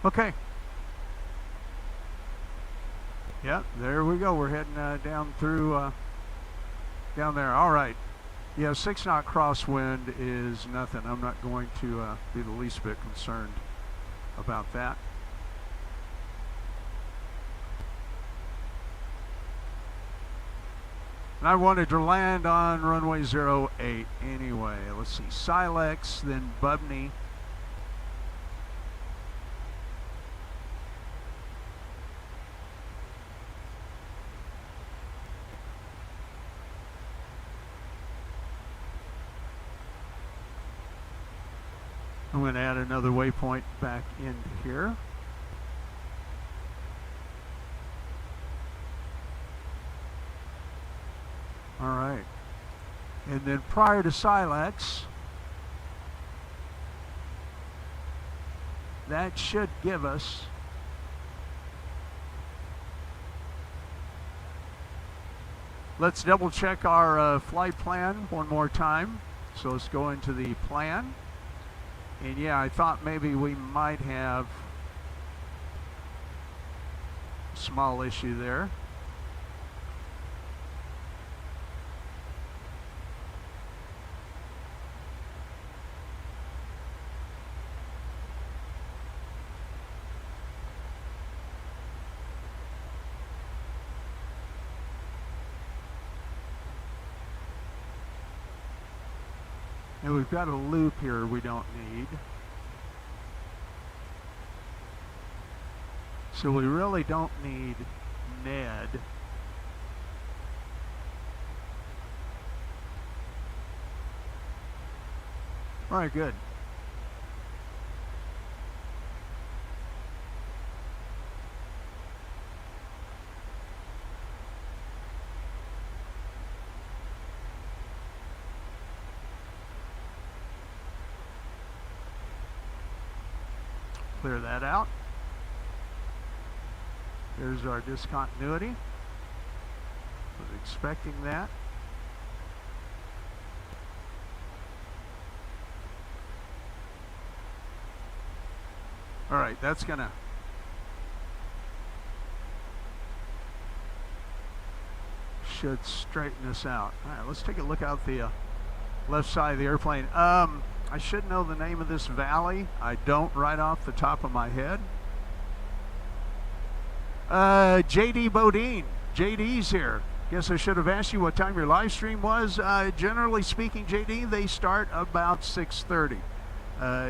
Okay. Yeah, there we go. We're heading down through, down there. All right. Yeah, 6-knot crosswind is nothing. I'm not going to be the least bit concerned about that. And I wanted to land on runway 08 anyway. Let's see, Silex, then Bubney. I'm going to add another waypoint back into here. All right. And then prior to Silex, that should give us let's double check our flight plan one more time. So let's go into the plan. And yeah, I thought maybe we might have a small issue there. And we've got a loop here we don't need. So we really don't need Ned. All right, good. Clear that out. There's our discontinuity. Was expecting that. All right, that's gonna should straighten this out. All right, let's take a look out the left side of the airplane. I should know the name of this valley. I don't right off the top of my head. JD Bodine. JD's here. Guess I should have asked you what time your live stream was. Generally speaking, JD, they start about 6:30.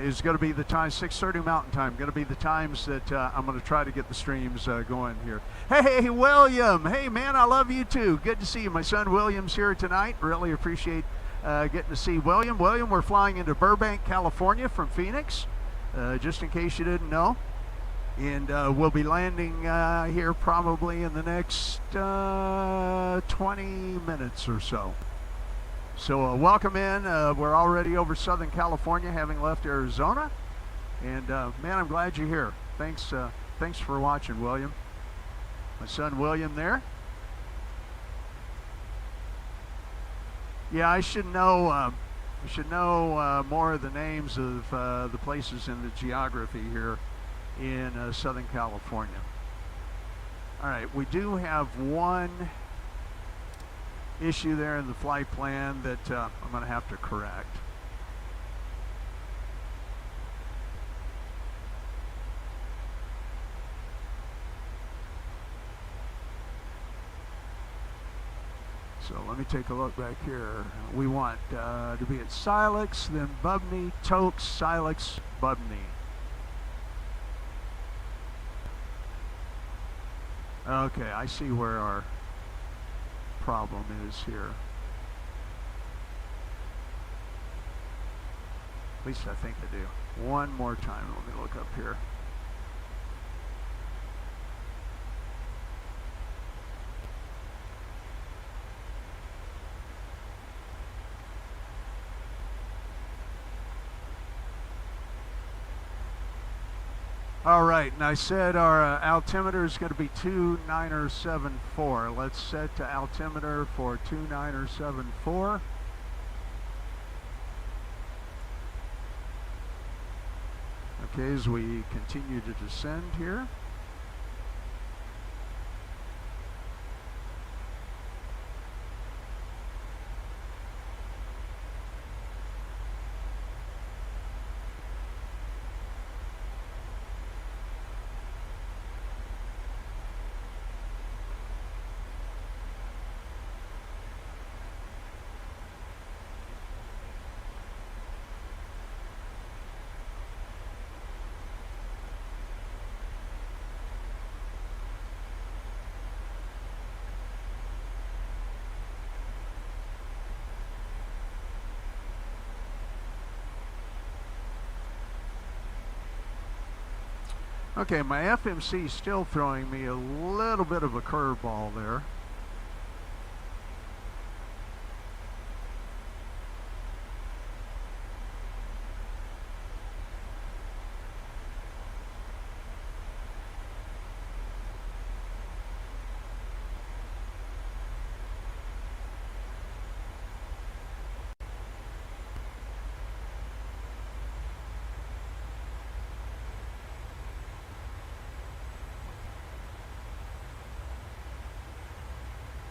Is going to be the time, 6:30 Mountain Time. Going to be the times that I'm going to try to get the streams going here. Hey, William. Hey, man, I love you too. Good to see you. My son William's here tonight. Really appreciate getting to see William. William, we're flying into Burbank, California from Phoenix, just in case you didn't know. And we'll be landing here probably in the next 20 minutes or so. So welcome in. We're already over Southern California, having left Arizona. And man, I'm glad you're here. Thanks for watching, William. My son William there. Yeah, I should know more of the names of the places in the geography here in Southern California. All right, we do have one issue there in the flight plan that I'm going to have to correct. So let me take a look back here. We want to be at Silex, then Bubney, Tokes, Silex, Bubney. Okay, I see where our problem is here. At least I think I do. One more time, let me look up here. All right, and I said our altimeter is going to be 2974. Let's set to altimeter for 2974. Okay, as we continue to descend here. Okay, my FMC is still throwing me a little bit of a curveball there.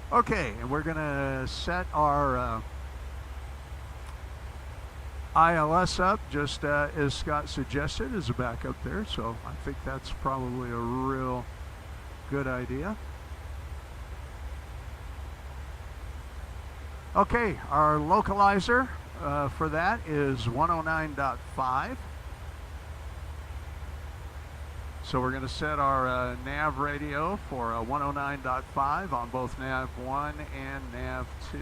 Okay, and we're going to set our ILS up just as Scott suggested as a backup there, so I think that's probably a real good idea. Okay, our localizer for that is 109.5. So we're going to set our nav radio for 109.5 on both nav 1 and nav 2.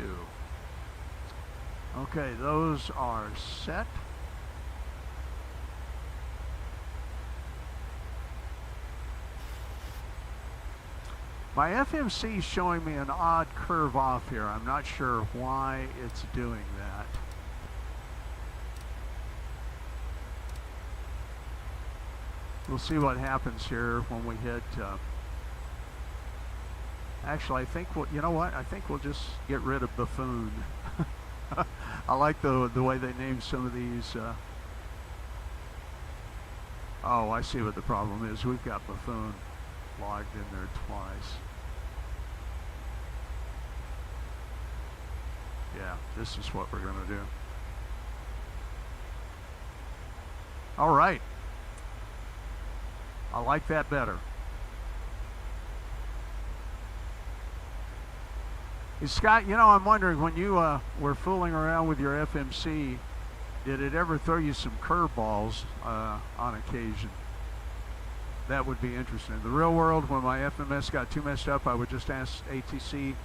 Okay, those are set. My FMC is showing me an odd curve off here. I'm not sure why it's doing that. We'll see what happens here when we hit. Actually, I think you know what? I think we'll just get rid of Buffoon. I like the way they named some of these. Oh, I see what the problem is. We've got Buffoon logged in there twice. Yeah, this is what we're going to do. All right. I like that better. Hey, Scott, you know, I'm wondering, when you were fooling around with your FMC, did it ever throw you some curveballs on occasion? That would be interesting. In the real world, when my FMS got too messed up, I would just ask ATC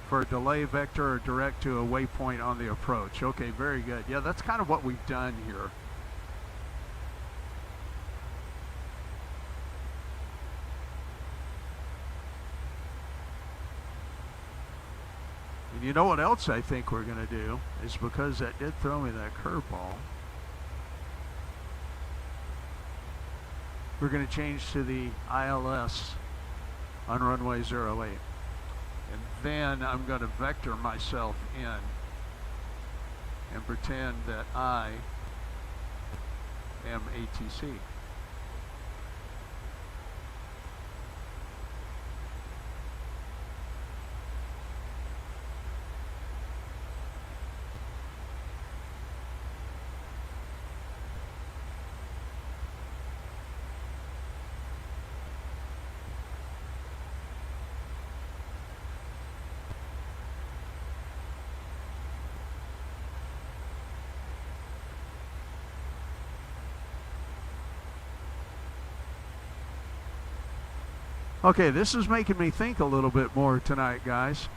for a delay vector or direct to a waypoint on the approach. Okay, very good. Yeah, that's kind of what we've done here. And you know what else I think we're going to do is, because that did throw me that curveball, we're going to change to the ILS on runway 08. And then I'm going to vector myself in and pretend that I am ATC. Okay, this is making me think a little bit more tonight, guys.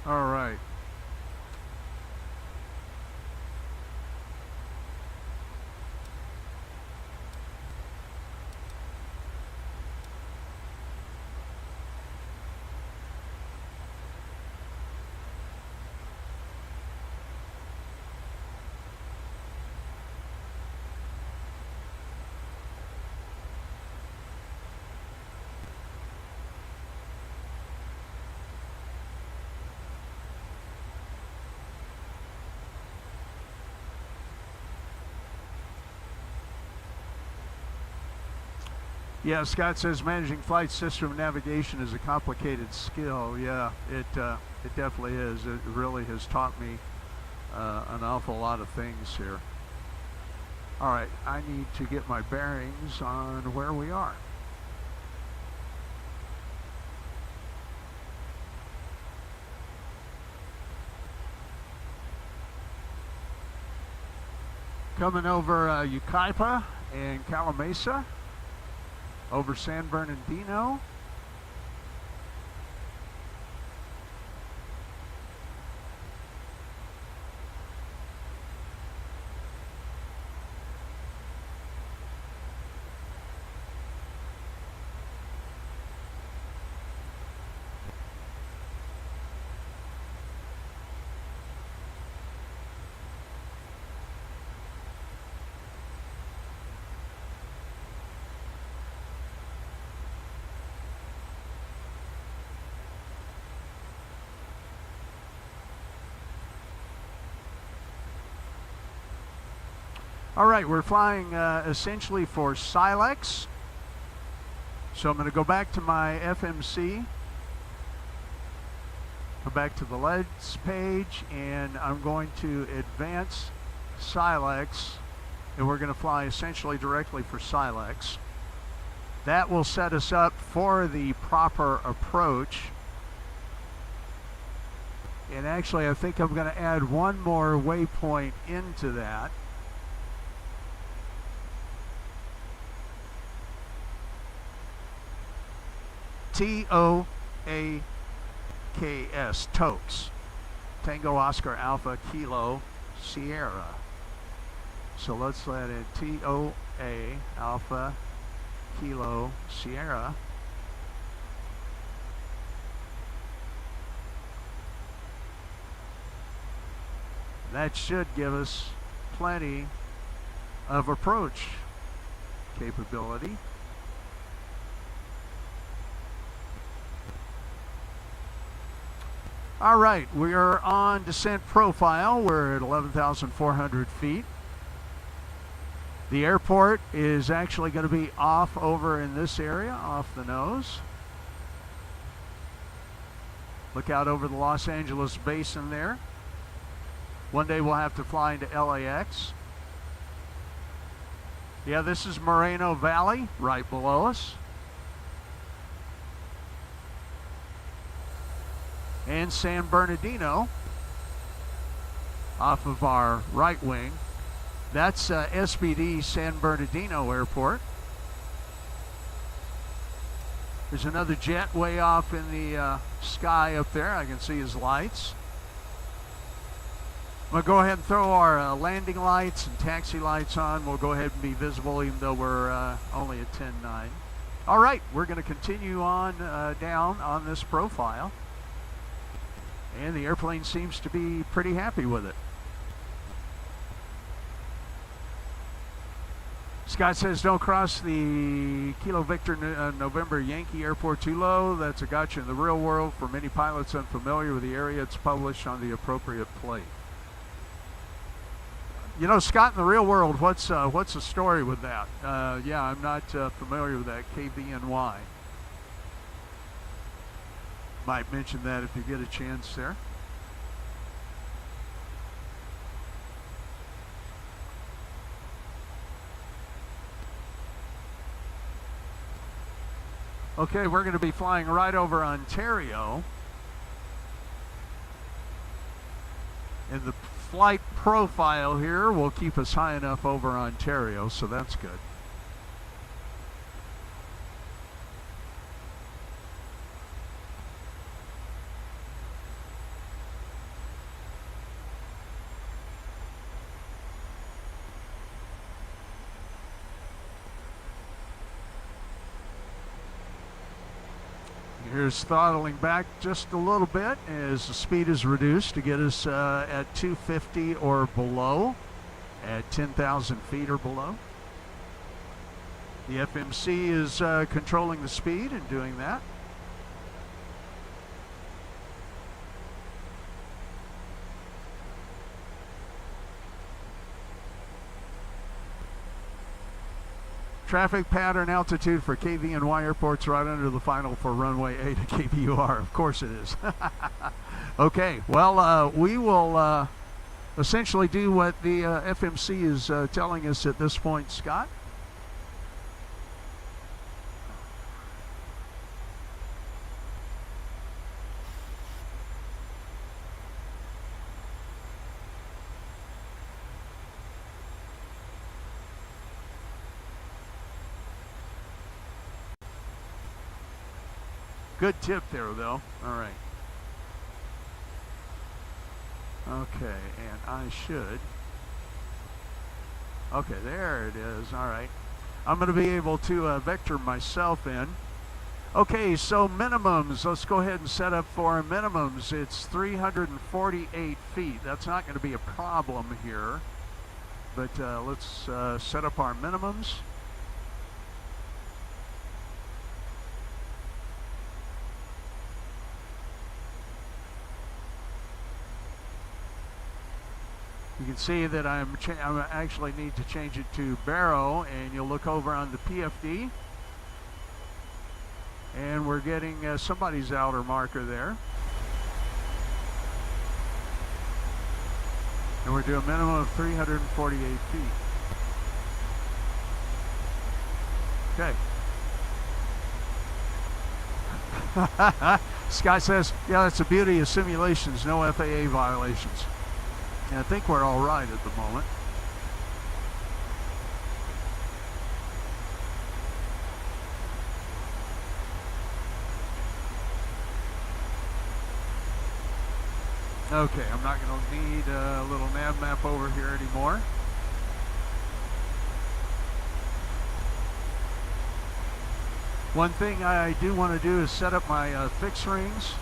All right. Yeah, Scott says managing flight system navigation is a complicated skill. Yeah, it definitely is. It really has taught me an awful lot of things here. All right, I need to get my bearings on where we are. Coming over Yucaipa and Calamasa, over San Bernardino. All right, we're flying essentially for Silex. So I'm going to go back to my FMC, go back to the LEDs page, and I'm going to advance Silex, and we're going to fly essentially directly for Silex. That will set us up for the proper approach And actually, I think I'm going to add one more waypoint into that. T-O-A-K-S, Tokes. Tango Oscar Alpha Kilo Sierra. So let's let in T-O-A Alpha Kilo Sierra. That should give us plenty of approach capability. All right, we are on descent profile. We're at 11,400 feet. The airport is actually going to be off over in this area, off the nose. Look out over the Los Angeles basin there. One day we'll have to fly into LAX. Yeah, this is Moreno Valley right below us. And San Bernardino off of our right wing. That's SBD San Bernardino Airport. There's another jet way off in the sky up there. I can see his lights. I'm going to go ahead and throw our landing lights and taxi lights on. We'll go ahead and be visible even though we're only at 10.9. All right, we're going to continue on down on this profile. And the airplane seems to be pretty happy with it. Scott says, don't cross the Kilo Victor November Yankee Airport too low. That's a gotcha in the real world. For many pilots unfamiliar with the area, it's published on the appropriate plate. You know, Scott, in the real world, what's the story with that? Yeah, I'm not familiar with that, KBNY. Might mention that if you get a chance there. Okay, we're going to be flying right over Ontario. And the flight profile here will keep us high enough over Ontario, so that's good. Here's throttling back just a little bit as the speed is reduced to get us at 250 or below, at 10,000 feet or below. The FMC is controlling the speed and doing that. Traffic pattern altitude for KVNY airports right under the final for runway A to KBUR. Of course it is. Okay, well, we will essentially do what the FMC is telling us at this point, Scott. Good tip there, though. All right. Okay, and I should. Okay, there it is. All right. I'm going to be able to vector myself in. Okay, so minimums. Let's go ahead and set up for our minimums. It's 348 feet. That's not going to be a problem here. But let's set up our minimums. You can see that I actually need to change it to Barrow, and you'll look over on the PFD, and we're getting somebody's outer marker there. And we're doing a minimum of 348 feet. Okay. Scott says, yeah, that's the beauty of simulations, no FAA violations. And I think we're all right at the moment. Okay, I'm not going to need a little nav map over here anymore. One thing I do want to do is set up my fixed rings.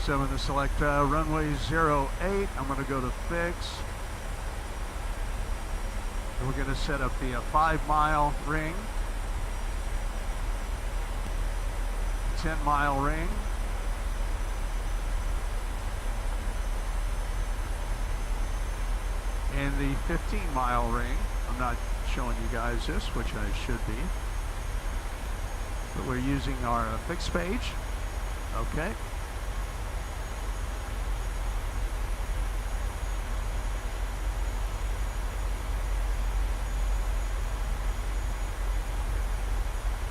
So I'm going to select runway 08. I'm going to go to fix. And we're going to set up the 5-mile ring, 10-mile ring, and the 15-mile ring. I'm not showing you guys this, which I should be. But we're using our fixed page. Okay.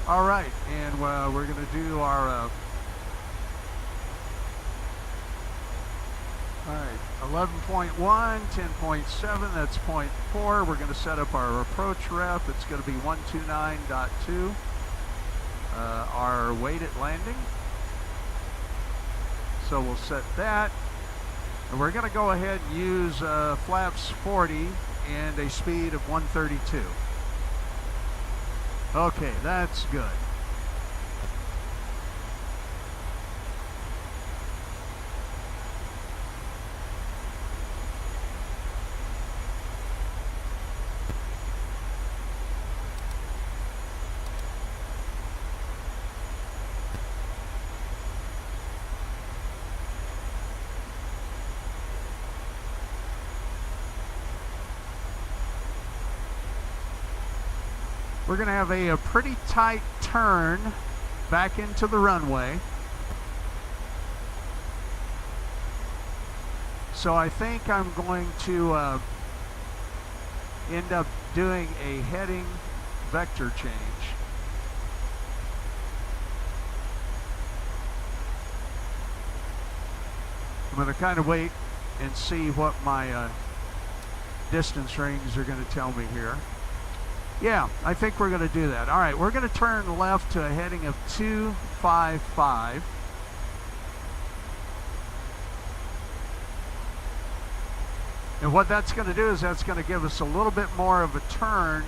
All right, and we're going to do our, all right, 11.1, 10.7, that's 0.4. We're going to set up our approach rep. It's going to be 129.2. Our weight at landing. So we'll set that. And we're going to go ahead and use flaps 40 and a speed of 132. Okay, that's good. We're going to have a pretty tight turn back into the runway. So I think I'm going to end up doing a heading vector change. I'm going to kind of wait and see what my distance rings are going to tell me here. Yeah, I think we're going to do that. All right, we're going to turn left to a heading of 255. And what that's going to do is that's going to give us a little bit more of a turn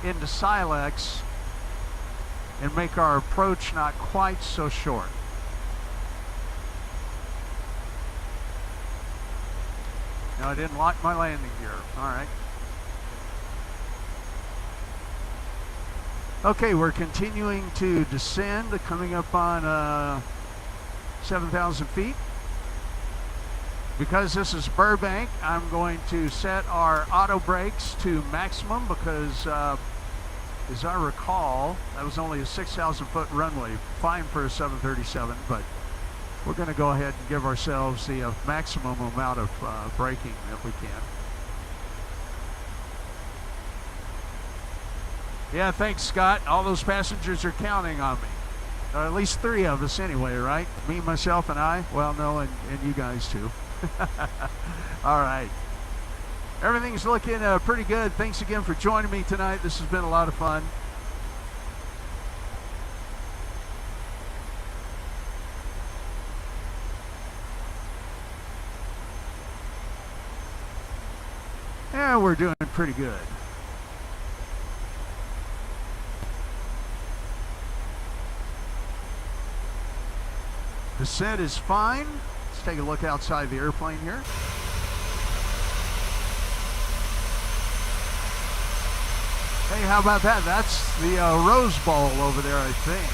into Silex and make our approach not quite so short. Now, I didn't lock my landing gear. All right. Okay, we're continuing to descend, coming up on 7,000 feet. Because this is Burbank, I'm going to set our auto brakes to maximum because, as I recall, that was only a 6,000 foot runway, fine for a 737, but we're going to go ahead and give ourselves the maximum amount of braking that we can. Yeah, thanks, Scott. All those passengers are counting on me. Or at least 3 of us anyway, right? Me, myself, and I. Well, no, and you guys too. All right. Everything's looking pretty good. Thanks again for joining me tonight. This has been a lot of fun. Yeah, we're doing pretty good. Descent is fine. Let's take a look outside the airplane here. Hey, how about that? That's the Rose Bowl over there, I think.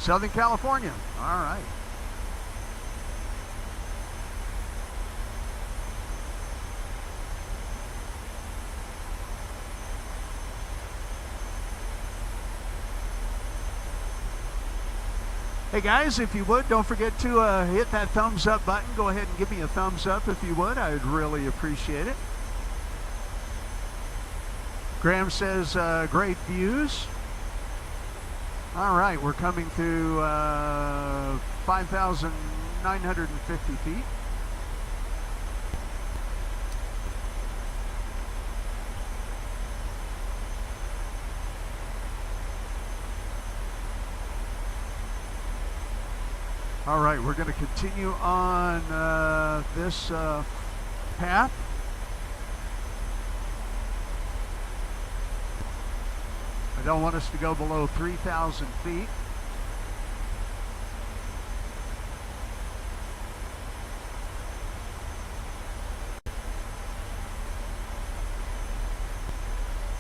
Southern California. All right. Hey guys, if you would, don't forget to hit that thumbs up button. Go ahead and give me a thumbs up if you would. I would really appreciate it. Graham says great views. All right, we're coming through 5,950 feet. All right, we're going to continue on this path. I don't want us to go below 3,000 feet.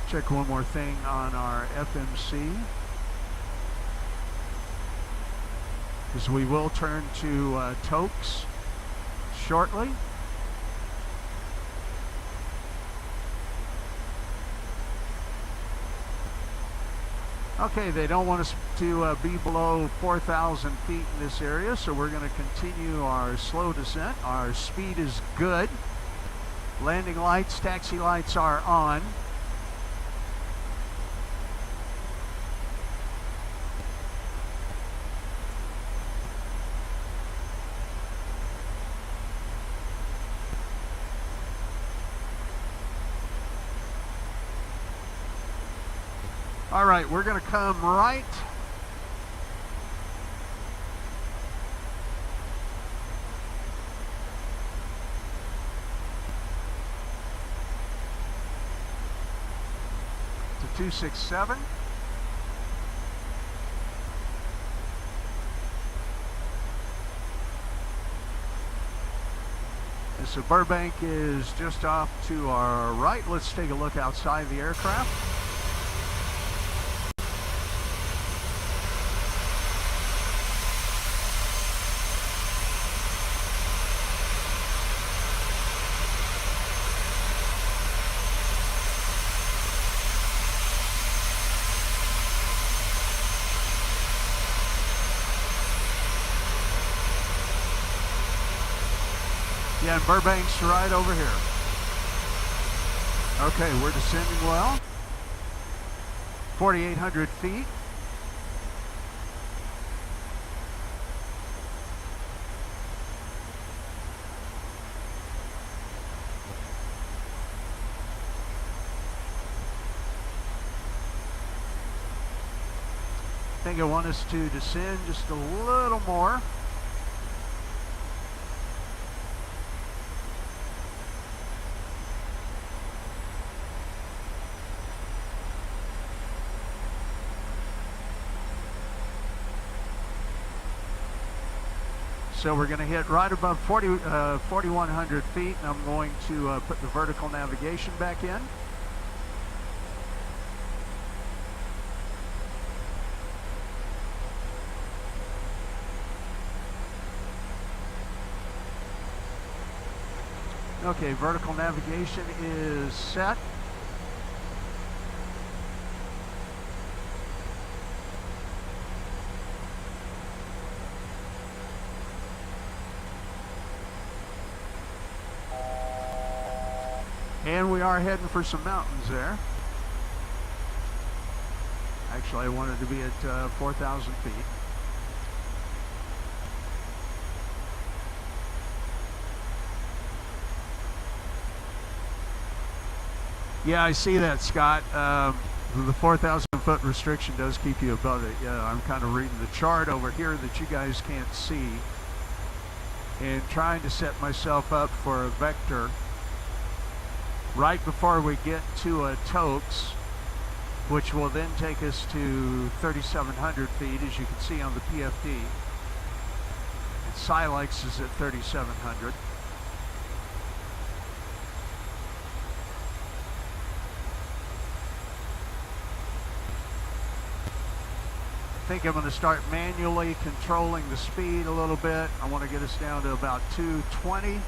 Check one more thing on our FMC, because we will turn to Tokes shortly. Okay, they don't want us to be below 4,000 feet in this area, so we're going to continue our slow descent. Our speed is good. Landing lights, taxi lights are on. All right, we're going to come right to 267. And so Burbank is just off to our right. Let's take a look outside the aircraft. Yeah, and Burbank's right over here. Okay, we're descending well. 4,800 feet. I think I want us to descend just a little more. So we're going to hit right above 4,100 feet, and I'm going to put the vertical navigation back in. Okay, vertical navigation is set. And we are heading for some mountains there. Actually, I wanted to be at 4,000 feet. Yeah, I see that, Scott. The 4,000 foot restriction does keep you above it. Yeah, I'm kind of reading the chart over here that you guys can't see, and trying to set myself up for a vector right before we get to Tokes, which will then take us to 3,700 feet, as you can see on the PFD. And Silex is at 3,700. think I'm going to start manually controlling the speed a little bit. I want to get us down to about 220.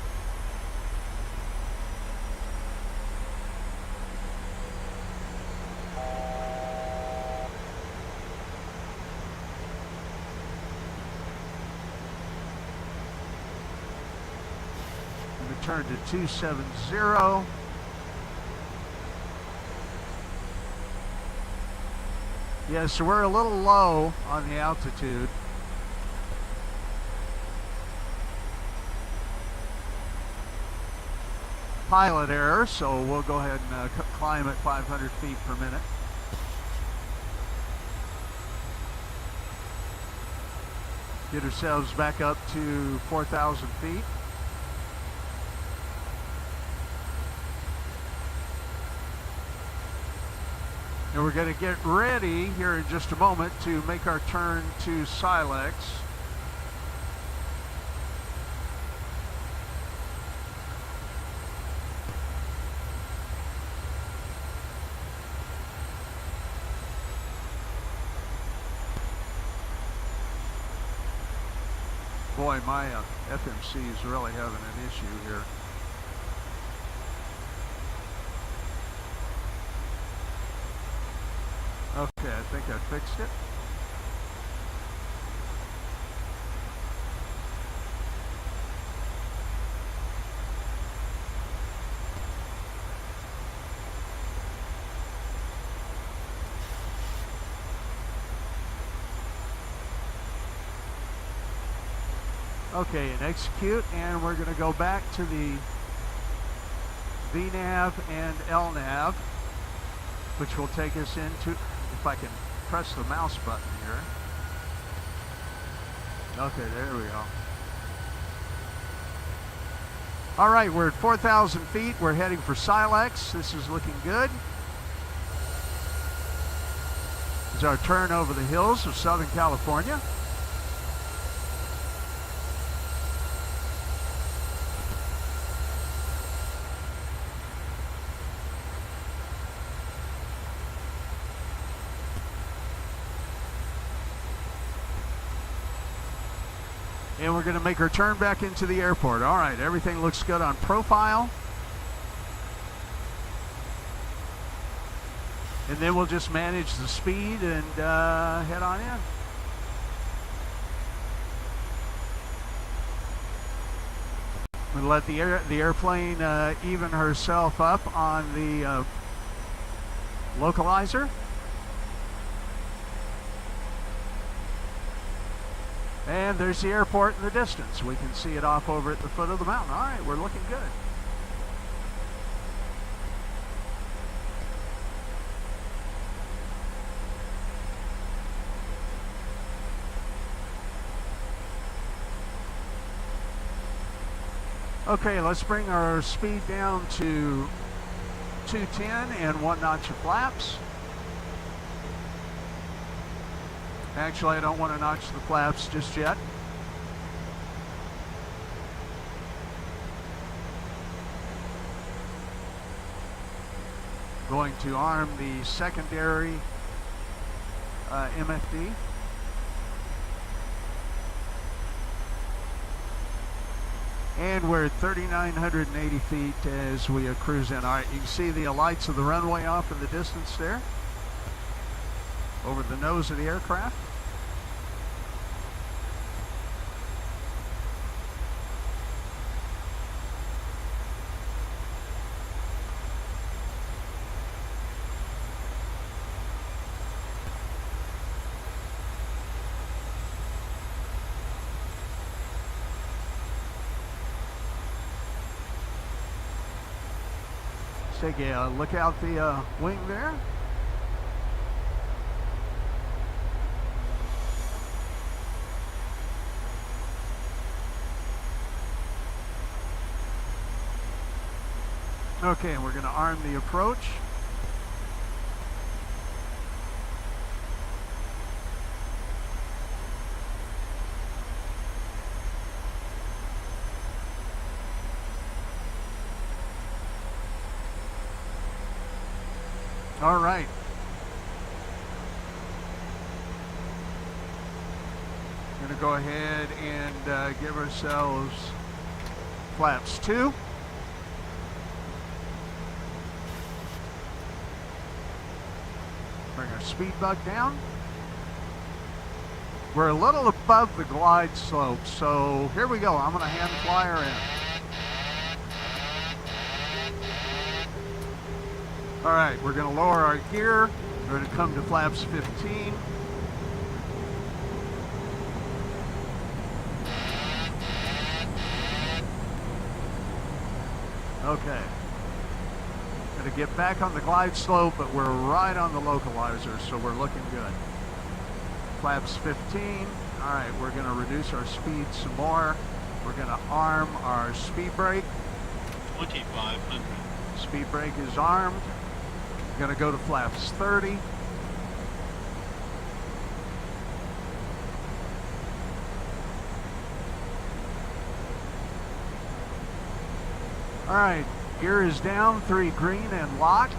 Turn to 270. Yeah, so we're a little low on the altitude. Pilot error, so we'll go ahead and climb at 500 feet per minute. Get ourselves back up to 4,000 feet. And we're going to get ready here in just a moment to make our turn to Silex. Boy, my FMC is really having an issue here. Okay, I think I fixed it. Okay, and execute, and we're going to go back to the VNAV and LNAV, which will take us into, if I can press the mouse button here. Okay, there we go. All right, we're at 4,000 feet. We're heading for Silex. This is looking good. This is our turn over the hills of Southern California. And we're going to make our turn back into the airport. All right, everything looks good on profile. And then we'll just manage the speed and head on in. We'll let the airplane even herself up on the localizer. And there's the airport in the distance. We can see it off over at the foot of the mountain. All right, we're looking good. Okay, let's bring our speed down to 210 and 1 notch of flaps. Actually, I don't want to notch the flaps just yet. Going to arm the secondary MFD. And we're at 3,980 feet as we cruise in. All right, you can see the lights of the runway off in the distance there, over the nose of the aircraft. Take a look out the wing there. Okay, we're going to arm the approach. All right. Going to go ahead and give ourselves flaps 2. Bring our speed bug down. We're a little above the glide slope, so here we go. I'm going to hand flyer in. All right, we're going to lower our gear. We're going to come to flaps 15. Okay. Going to get back on the glide slope, but we're right on the localizer, so we're looking good. Flaps 15. All right, we're going to reduce our speed some more. We're going to arm our speed brake. 2,500. Speed brake is armed. We're going to go to flaps 30. All right, gear is down, 3 green and locked.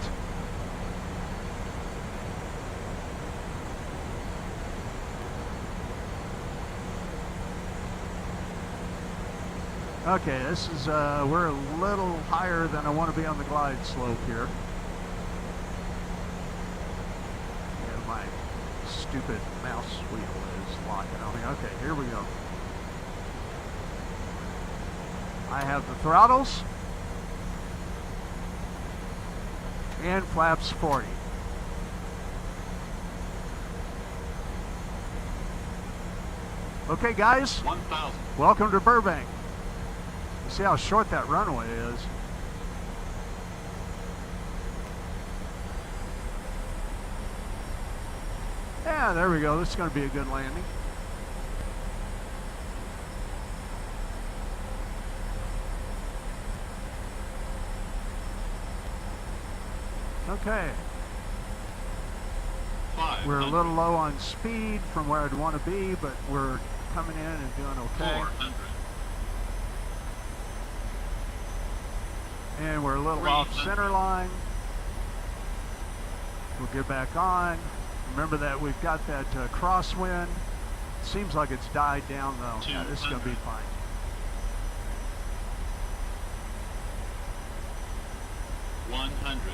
Okay, this is, we're a little higher than I want to be on the glide slope here. Yeah, my stupid mouse wheel is locking on me. Okay, here we go. I have the throttles and flaps 40. Okay, guys, 1,000. welcome to Burbank. You see how short that runway is. Yeah, there we go. This is going to be a good landing. Okay. We're a little low on speed from where I'd want to be, but we're coming in and doing okay. 400. And we're a little off center line. We'll get back on. Remember that we've got that crosswind. Seems like it's died down though. Yeah, this is going to be fine.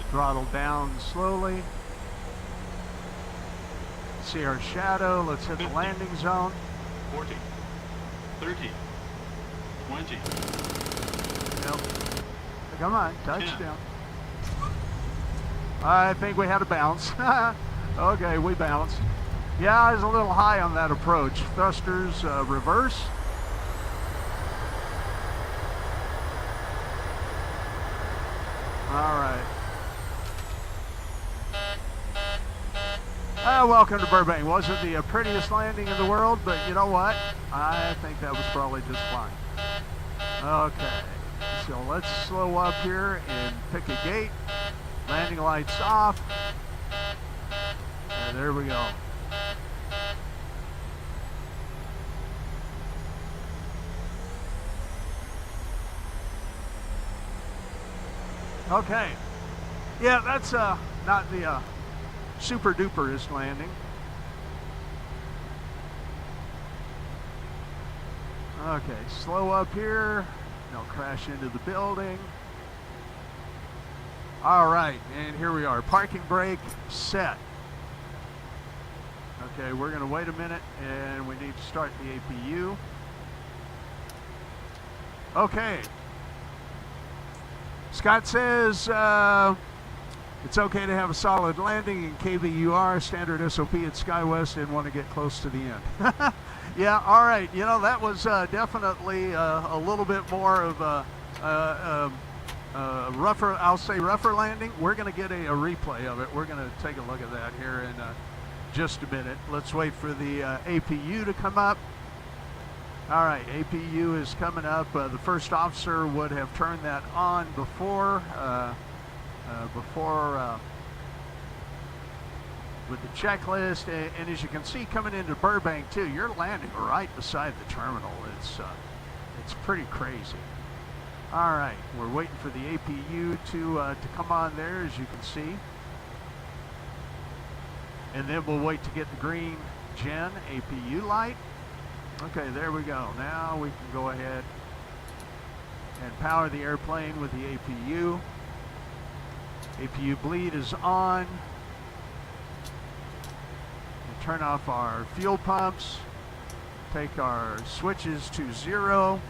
Throttle down slowly. See our shadow. Let's hit 50. The landing zone. 40, 30, 20. Yep. Come on, touchdown. I think we had a bounce. Okay, we bounced. Yeah, I was a little high on that approach. Thrusters reverse. All right. Welcome to Burbank. Wasn't the prettiest landing in the world, but you know what? I think that was probably just fine. Okay, so let's slow up here and pick a gate. Landing lights off. And there we go. Okay. Yeah, that's not the super duperest landing. Okay, slow up here. Don't crash into the building. All right, and here we are. Parking brake set. Okay, we're going to wait a minute and we need to start the APU. Okay. Scott says it's okay to have a solid landing in KBUR, standard SOP at SkyWest, and want to get close to the end. Yeah, all right. You know, that was definitely a little bit more of a rougher, I'll say rougher landing. We're going to get a replay of it. We're going to take a look at that here in just a minute. Let's wait for the APU to come up. All right, APU is coming up. The first officer would have turned that on before with the checklist, and as you can see coming into Burbank too, you're landing right beside the terminal. It's pretty crazy. All right, we're waiting for the APU to come on there, as you can see, and then we'll wait to get the green gen APU light. Okay, there we go. Now we can go ahead and power the airplane with the APU. APU bleed is on. We'll turn off our fuel pumps, take our switches to 0,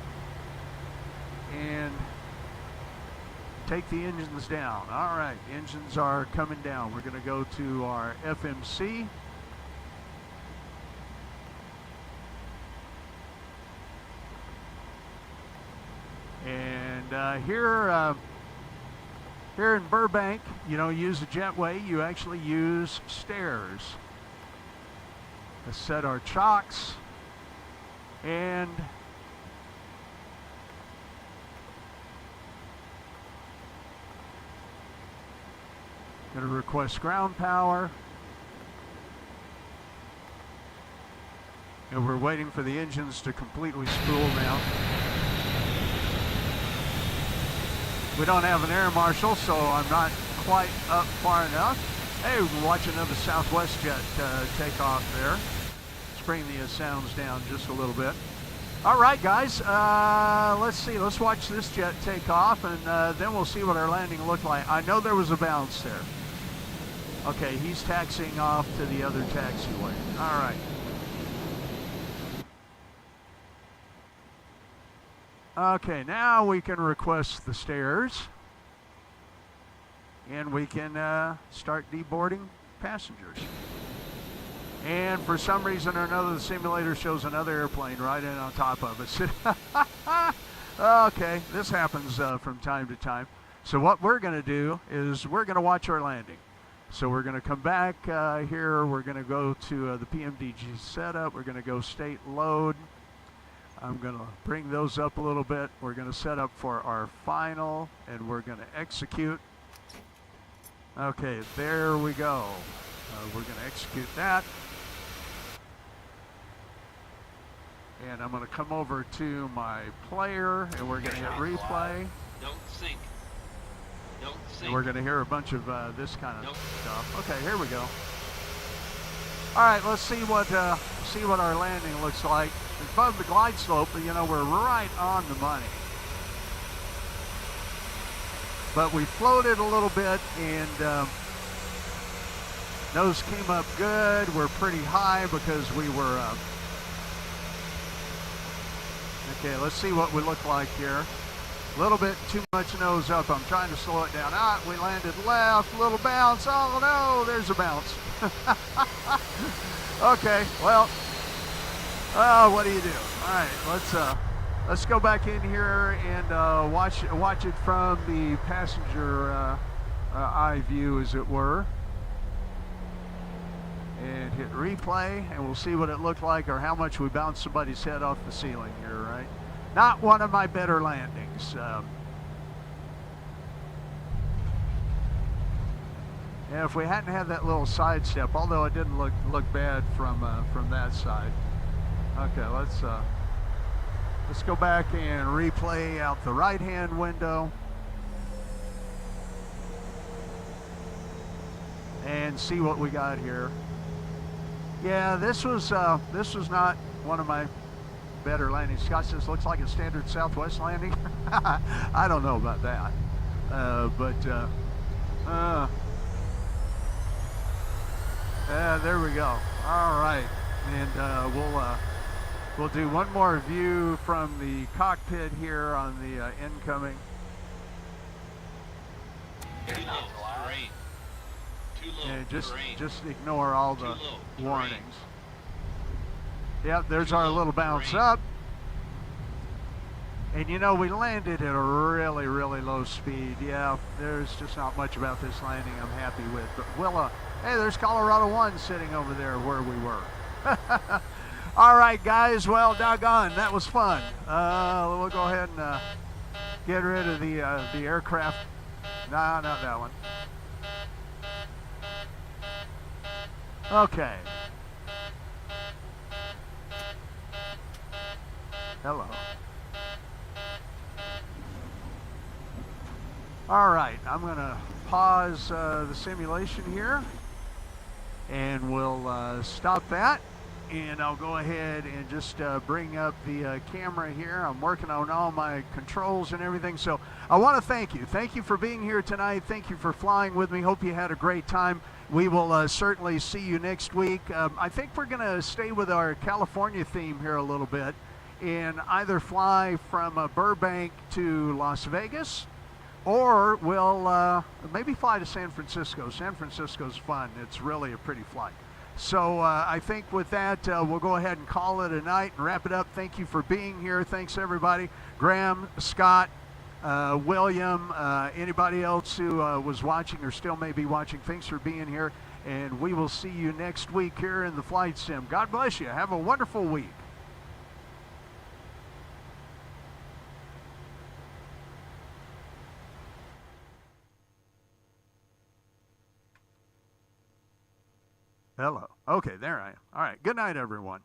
and take the engines down. All right, engines are coming down. We're going to go to our FMC. And here in Burbank, you don't use a jetway, you actually use stairs. Let's set our chocks and going to request ground power. And we're waiting for the engines to completely spool now. We don't have an air marshal, so I'm not quite up far enough. Hey, we're watching another Southwest jet take off there. Let's bring the sounds down just a little bit. All right, guys, let's see. Let's watch this jet take off, and then we'll see what our landing looked like. I know there was a bounce there. Okay, he's taxiing off to the other taxiway. All right. Okay, now we can request the stairs, and we can start deboarding passengers. And for some reason or another, the simulator shows another airplane right in on top of us. Okay, this happens from time to time. So what we're going to do is we're going to watch our landing. So we're going to come back here. We're going to go to the PMDG setup. We're going to go state load. I'm going to bring those up a little bit. We're going to set up for our final, and we're going to execute. Okay, there we go. We're going to execute that. And I'm going to come over to my player, and we're going to hit replay. Don't sink. Don't sink. And we're going to hear a bunch of this kind of stuff. Okay, here we go. All right, let's see what our landing looks like. Above the glide slope, you know, we're right on the money. But we floated a little bit, and nose came up good. We're pretty high because we were... Okay, let's see what we look like here. A little bit too much nose up. I'm trying to slow it down. Ah, we landed left, little bounce. Oh no, there's a bounce. Okay, well, what do you do? All right, let's go back in here and watch it from the passenger eye view, as it were, and hit replay, and we'll see what it looked like or how much we bounced somebody's head off the ceiling here. Right, not one of my better landings. Yeah, if we hadn't had that little side step, although it didn't look bad from that side. Okay, let's go back and replay out the right-hand window and see what we got here. Yeah, this was not one of my better landings. Scott says looks like a standard Southwest landing. I don't know about that, there we go. All right, and we'll do one more view from the cockpit here on the incoming. Too low terrain. Too low And terrain. just ignore all the Too low warnings. Yep, there's Too our low little bounce terrain. up. And you know, we landed at a really, really low speed. Yeah, there's just not much about this landing I'm happy with. But hey, there's Colorado 1 sitting over there where we were. All right, guys, well, doggone, that was fun. We'll go ahead and get rid of the aircraft. No, not that one. Okay. Hello. All right, I'm going to pause the simulation here, and we'll stop that. And I'll go ahead and just bring up the camera here. I'm working on all my controls and everything. So I want to thank you. Thank you for being here tonight. Thank you for flying with me. Hope you had a great time. We will certainly see you next week. I think we're going to stay with our California theme here a little bit and either fly from Burbank to Las Vegas, or we'll maybe fly to San Francisco. San Francisco's fun. It's really a pretty flight. So I think with that, we'll go ahead and call it a night and wrap it up. Thank you for being here. Thanks, everybody. Graham, Scott, William, anybody else who was watching or still may be watching, thanks for being here. And we will see you next week here in the Flight Sim. God bless you. Have a wonderful week. Hello. Okay, there I am. All right. Good night, everyone.